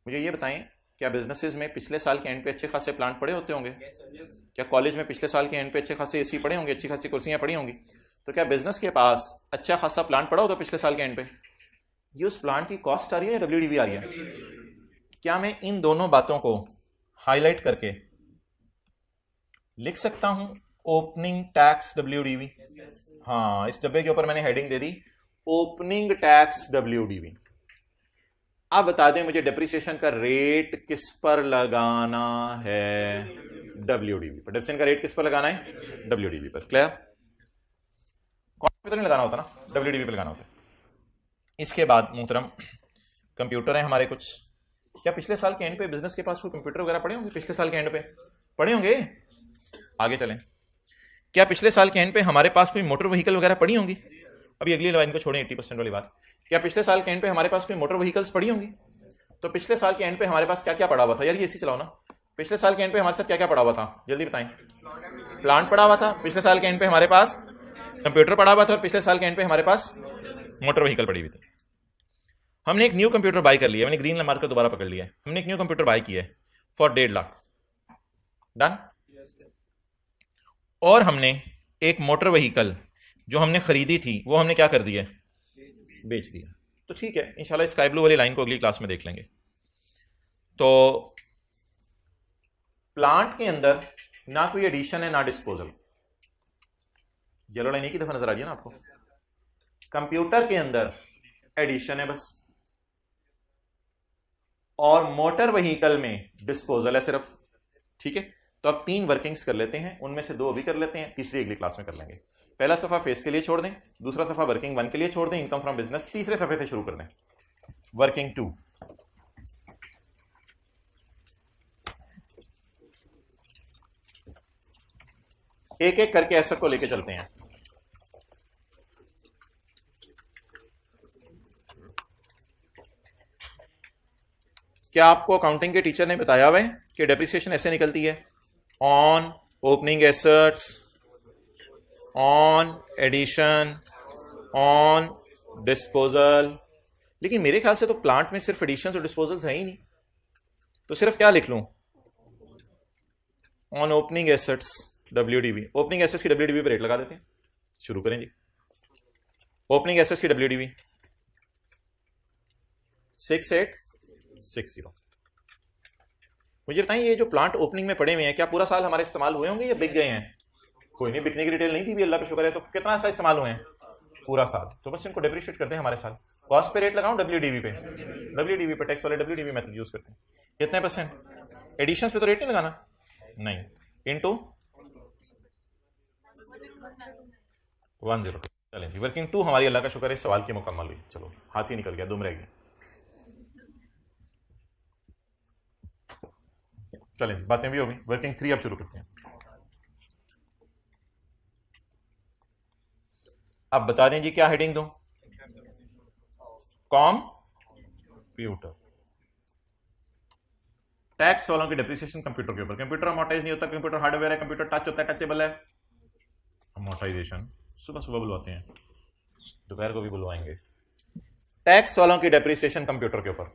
Speaker 1: मुझे ये बताएं, क्या बिजनेसेस में पिछले साल के एंड पे अच्छे खासे प्लांट पड़े होते होंगे? क्या कॉलेज में पिछले साल के एंड पे अच्छे खासे एसी पड़े होंगे, अच्छी खासी कुर्सियां पड़ी होंगी? तो क्या बिजनेस के पास अच्छा खासा प्लांट पड़ा होगा पिछले साल के एंड पे? ये उस प्लांट की कॉस्ट आ रही है या WDV आ रही है? क्या मैं इन दोनों बातों को हाईलाइट करके लिख सकता हूं ओपनिंग टैक्स WDV? हाँ, इस डब्बे के ऊपर मैंने हेडिंग दे दी ओपनिंग टैक्स WDV। आप बता दें मुझे डेप्रिसिएशन का रेट किस पर लगाना है? WDV पर। डेप्रिसिएशन का रेट किस पर लगाना है? WDV पर। क्लियर? कॉस्ट पे तो नहीं लगाना होता ना, WDV पे लगाना होता है। इसके बाद मुहतरम कंप्यूटर है हमारे कुछ। क्या पिछले साल के एंड पे बिजनेस के पास कोई कंप्यूटर वगैरह पड़े होंगे? पिछले साल के एंड पे पड़े होंगे? आगे चलें। क्या पिछले साल के एंड पे हमारे पास कोई मोटर व्हीकल वगैरह पड़ी होंगी? अभी अगली लाइन को छोड़ें, 80% वाली बात। क्या पिछले साल के एंड पे हमारे पास कोई मोटर व्हीकल्स पड़ी होंगी? तो पिछले साल के एंड पे हमारे पास क्या क्या पड़ा हुआ था? यार ये इसी चलाओ ना। पिछले साल के एंड पे हमारे साथ क्या क्या पड़ा हुआ था? जल्दी बताएं। प्लांट पड़ा हुआ था, पिछले साल के एंड पे हमारे पास कंप्यूटर पड़ा हुआ था, और पिछले साल के एंड पे हमारे पास मोटर व्हीकल पड़ी हुई थी। हमने एक न्यू कंप्यूटर बाय कर लिया, मैंने ग्रीन मार्कर दोबारा पकड़ लिया है। हमने एक न्यू कंप्यूटर बाय किया है फॉर 1.5 लाख। डन। और हमने एक मोटर व्हीकल जो हमने खरीदी थी वो हमने क्या कर दिया? बेच दिया। तो ठीक है, इंशाल्लाह स्काई ब्लू वाली लाइन को अगली क्लास में देख लेंगे। तो प्लांट के अंदर ना कोई एडिशन है ना डिस्पोजल। येलो लाइन एक ही दफा नजर आ रही है ना आपको? कंप्यूटर के अंदर एडिशन है बस, और मोटर व्हीकल में डिस्पोजल है सिर्फ। ठीक है, तो अब 3 वर्किंग्स कर लेते हैं, उनमें से 2 अभी कर लेते हैं, तीसरी अगली क्लास में कर लेंगे। पहला सफा फेस के लिए छोड़ दें, दूसरा सफा वर्किंग 1 के लिए छोड़ दें, इनकम फ्रॉम बिजनेस, तीसरे सफे से शुरू कर दें, वर्किंग 2। एक एक करके एसेट को लेके चलते हैं। क्या आपको अकाउंटिंग के टीचर ने बताया हुआ है कि डेप्रिसिएशन ऐसे निकलती है? On opening assets, on addition, on disposal. लेकिन मेरे ख्याल से तो प्लांट में सिर्फ एडिशन और डिस्पोजल्स है ही नहीं, तो सिर्फ क्या लिख लूं? On opening assets WDV। Opening assets की WDV पे रेट लगा देते हैं, शुरू करें जी। ओपनिंग एसेट्स की WDV 6860। मुझे बताएं, ये जो प्लांट ओपनिंग में पड़े हुए हैं क्या पूरा साल हमारे इस्तेमाल हुए होंगे या बिक गए हैं? कोई नहीं, बिकने की डिटेल नहीं थी भी, अल्लाह का शुक्र है। तो कितना सा इस्तेमाल हुए हैं? पूरा साल। तो बस इनको डेप्रिशिएट करते हैं हमारे साल। कॉस्ट पे रेट लगाऊं WDV पे? WDV पे टैक्स वाले WDV मेथड यूज करते हैं। कितने %? एडिशंस पे तो रेट नहीं लगाना, नहीं, इनटू 10। चलें जी, वर्किंग 2 हमारी अल्लाह का शुक्र है इस सवाल की मुकम्मल हुई। चलो हाथ ही निकल गया, दुम रह गई। चलें, बातें भी होगी। वर्किंग 3 अब शुरू करते हैं। अब बता दें जी क्या हेडिंग दूं? कंप्यूटर। टैक्स वालों की डेप्रिसिएशन कंप्यूटर के ऊपर। कंप्यूटर अमोर्टाइज नहीं होता, कंप्यूटर हार्डवेयर है, कंप्यूटर टच होता है, टचेबल है। अमोर्टाइजेशन सुबह सुबह बुलवाते हैं, दोपहर को भी बुलवाएंगे। टैक्स वालों की डेप्रिसिएशन कंप्यूटर के ऊपर।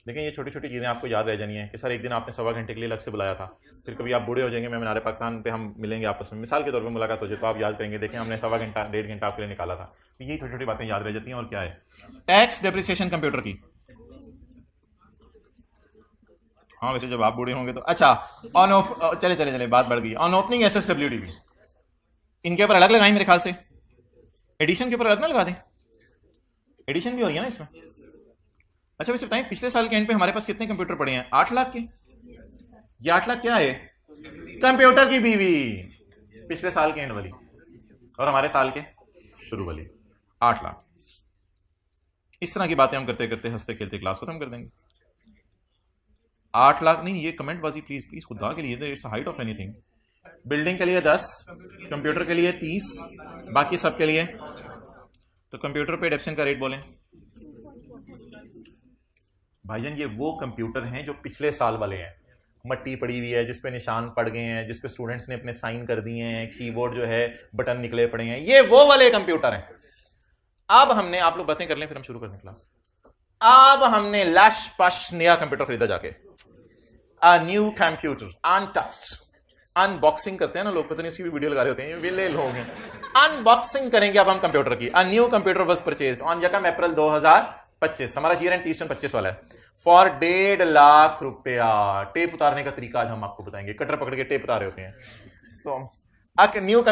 Speaker 1: लेकिन ये छोटी छोटी चीजें आपको याद रह जानी है कि सर एक दिन आपने 1.25 घंटे के लिए अलग से बुलाया था, फिर कभी आप बूढ़े हो जाएंगे, मैं मीनार पाकिस्तान पे हम मिलेंगे आपस में, मिसाल के तौर पे मुलाकात हो जाए, तो आप याद करेंगे देखें हमने 1.25 घंटा 1.5 घंटा आपके लिए निकाला था। तो यही छोटी छोटी बातें याद रह जाती हैं। और क्या है टैक्स डेप्रिसिएशन कंप्यूटर की। हाँ वैसे जब आप बूढ़े होंगे तो अच्छा ऑन ऑफ चले बात बढ़ गई। ऑन ओपनिंग SSWDB इनके ऊपर अलग लगाएं मेरे ख्याल से, एडिशन के ऊपर अलग ना लगा दें, एडिशन भी हो रही है ना इसमें। अच्छा वैसे बताएं पिछले साल के एंड पे हमारे पास कितने कंप्यूटर पड़े हैं? 8 लाख के। ये 8 लाख क्या है? कंप्यूटर की बीवी, पिछले साल के एंड वाली और हमारे साल के शुरू वाली 8 लाख। इस तरह की बातें हम करते करते हंसते खेलते क्लास खत्म कर देंगे। 8 लाख नहीं, ये कमेंट बाजी प्लीज प्लीज खुदा के लिए, it's height of anything. Building के लिए 10, कंप्यूटर के लिए 30, बाकी सब के लिए। तो कंप्यूटर पे एडेप्शन का रेट बोलें भाईजान। ये वो कंप्यूटर हैं जो पिछले साल वाले हैं, मट्टी पड़ी हुई है जिसपे निशान पड़ गए हैं, जिसपे स्टूडेंट्स ने अपने साइन कर दिए हैं, कीबोर्ड जो है बटन निकले पड़े हैं, ये वो वाले कंप्यूटर हैं। अब हमने, आप लोग बातें कर लें फिर हम शुरू कर दें क्लास। अब हमने लश पश नया कंप्यूटर खरीदा जाके, a new computer untouched. Unboxing करते हैं ना लोग, पता नहीं उसकी भी वीडियो लगा रहे होते हैं, ये विले लोग हैं। अनबॉक्सिंग करेंगे अब हम कंप्यूटर की। A new computer was purchased on यकम अप्रैल 2025, हमारा ईयर एंड 30/25 वाला है, फॉर 1.5 लाख रुपया। टेप उतारने का तरीका आज हम आपको बताएंगे, कटर पकड़ के टेप उतार रहे होते हैं। तो a new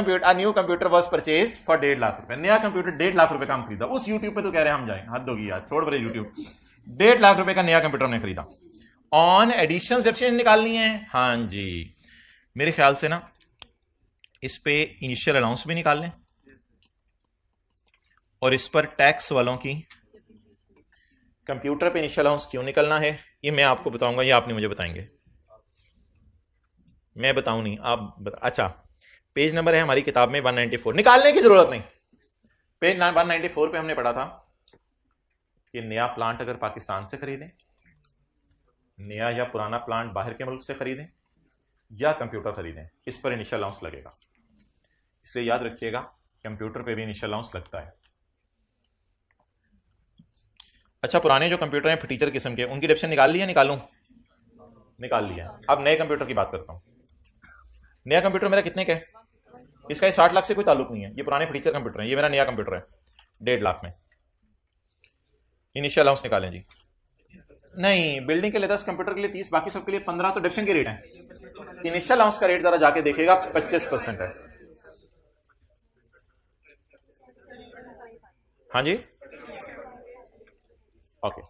Speaker 1: computer was purchased for 1.5 lakh रुपए। नया कंप्यूटर 1.5 लाख रुपए का हम खरीदा। उस यूट्यूब पे तो कह रहे हैं हम जाएं, हद होगी यार, छोड़ बड़े यूट्यूब। 1.5 लाख रुपए का नया कंप्यूटर हमने खरीदा। ऑन एडिशन डेप्रिसिएशन निकालनी है, हाँ जी मेरे ख्याल से ना इस पे इनिशियल अलाउंस भी निकाल लें और इस पर टैक्स वालों की कंप्यूटर पे इनिशियल अलाउंस क्यों निकलना है ये मैं आपको बताऊंगा, ये आप नहीं मुझे बताएंगे, मैं बताऊं नहीं आप अच्छा पेज नंबर है हमारी किताब में 194, निकालने की जरूरत नहीं। पेज 194 पे हमने पढ़ा था कि नया प्लांट अगर पाकिस्तान से खरीदें, नया या पुराना प्लांट बाहर के मुल्क से खरीदें या कंप्यूटर खरीदें, इस पर इनिशियल अलाउंस लगेगा। इसलिए याद रखिएगा कंप्यूटर पे भी इनिशियल अलाउंस लगता है। अच्छा पुराने जो कंप्यूटर हैं फटीचर किस्म के, उनकी डेप्रिसिएशन निकाल लिया? निकालूं? निकाल लिया। अब नए कंप्यूटर की बात करता हूं। नया कंप्यूटर मेरा कितने का है? इसका 60 लाख से कोई ताल्लुक नहीं है, ये पुराने फटीचर कंप्यूटर है, ये मेरा नया कंप्यूटर है 1.5 लाख में। इनिशियल अलाउंस निकालें जी। नहीं, बिल्डिंग के लिए 10, कंप्यूटर के लिए 30, बाकी सबके लिए 15, तो डेप्रिसिएशन के रेट है। इनिशियल अलाउंस का रेट जरा जाके देखिएगा 25% है। हाँ जी ओके।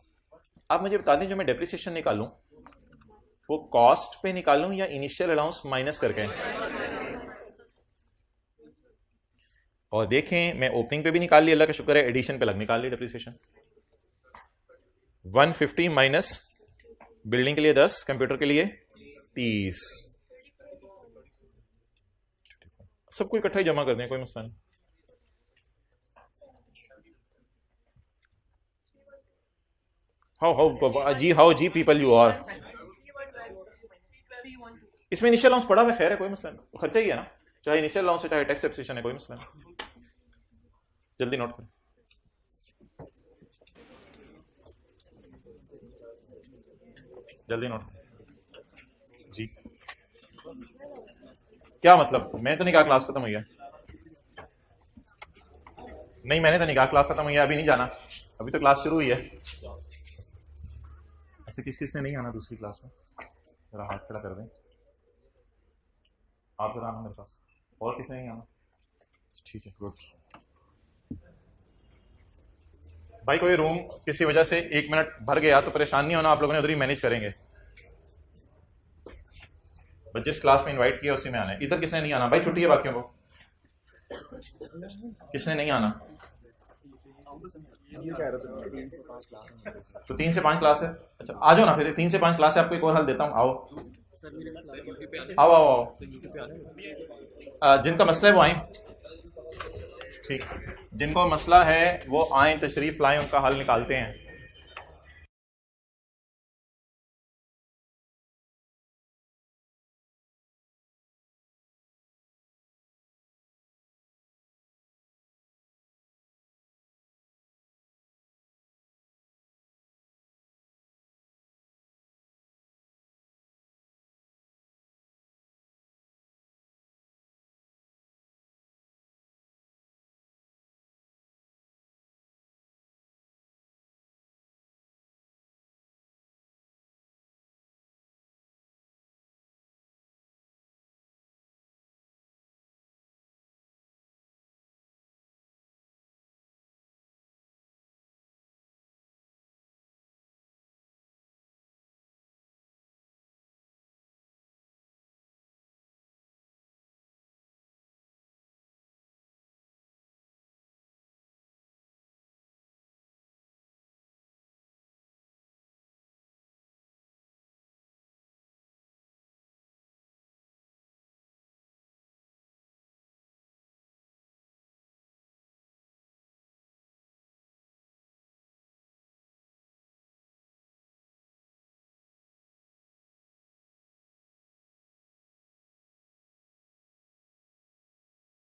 Speaker 1: अब मुझे बता दें जो मैं डेप्रिसिएशन निकालूं वो कॉस्ट पे निकालूं या इनिशियल अलाउंस माइनस करके? और देखें मैं ओपनिंग पे भी निकाल ली, अल्लाह का शुक्र है, एडिशन पे लग निकाल ली डेप्रिसिएशन। 150 माइनस बिल्डिंग के लिए 10, कंप्यूटर के लिए 30, सबको इकट्ठा ही जमा कर दें, कोई मसला नहीं। हाउ जी पीपल यू आर। इसमें इनिशियल अलाउंस पड़ा हुआ, खैर है कोई मसला नहीं, खर्चा ही है ना, चाहे इनिशियल अलाउंस है चाहे टैक्स डेप्रिसिएशन है, कोई मसला नहीं। जल्दी नोट करें। जल्दी नोट जी। क्या मतलब? मैं तो नहीं कहा क्लास खत्म हुई है, नहीं मैंने तो नहीं कहा क्लास खत्म हुई है, अभी नहीं जाना, अभी तो क्लास शुरू हुई है। अच्छा किस किसने नहीं आना दूसरी क्लास में? जरा हाथ खड़ा कर दें, आप जरा आना मेरे पास। और किसने नहीं आना? ठीक है गुड। भाई कोई रूम किसी वजह से 1 मिनट भर गया तो परेशान नहीं होना, आप लोगों ने उधर ही मैनेज करेंगे। बस जिस क्लास में इनवाइट किया उसी में आना है। इधर किसने नहीं आना? भाई छुट्टी है बाकियों को, किसने नहीं आना? तो 3 से 5 क्लास है। अच्छा आ जाओ ना फिर, 3 से 5 क्लास है, आपको एक और हल देता हूँ, आओ आओ आओ आओ। जिनका मसला है वो आए, ठीक, जिनको मसला है वो आए, तशरीफ लाएं, उनका हल निकालते हैं।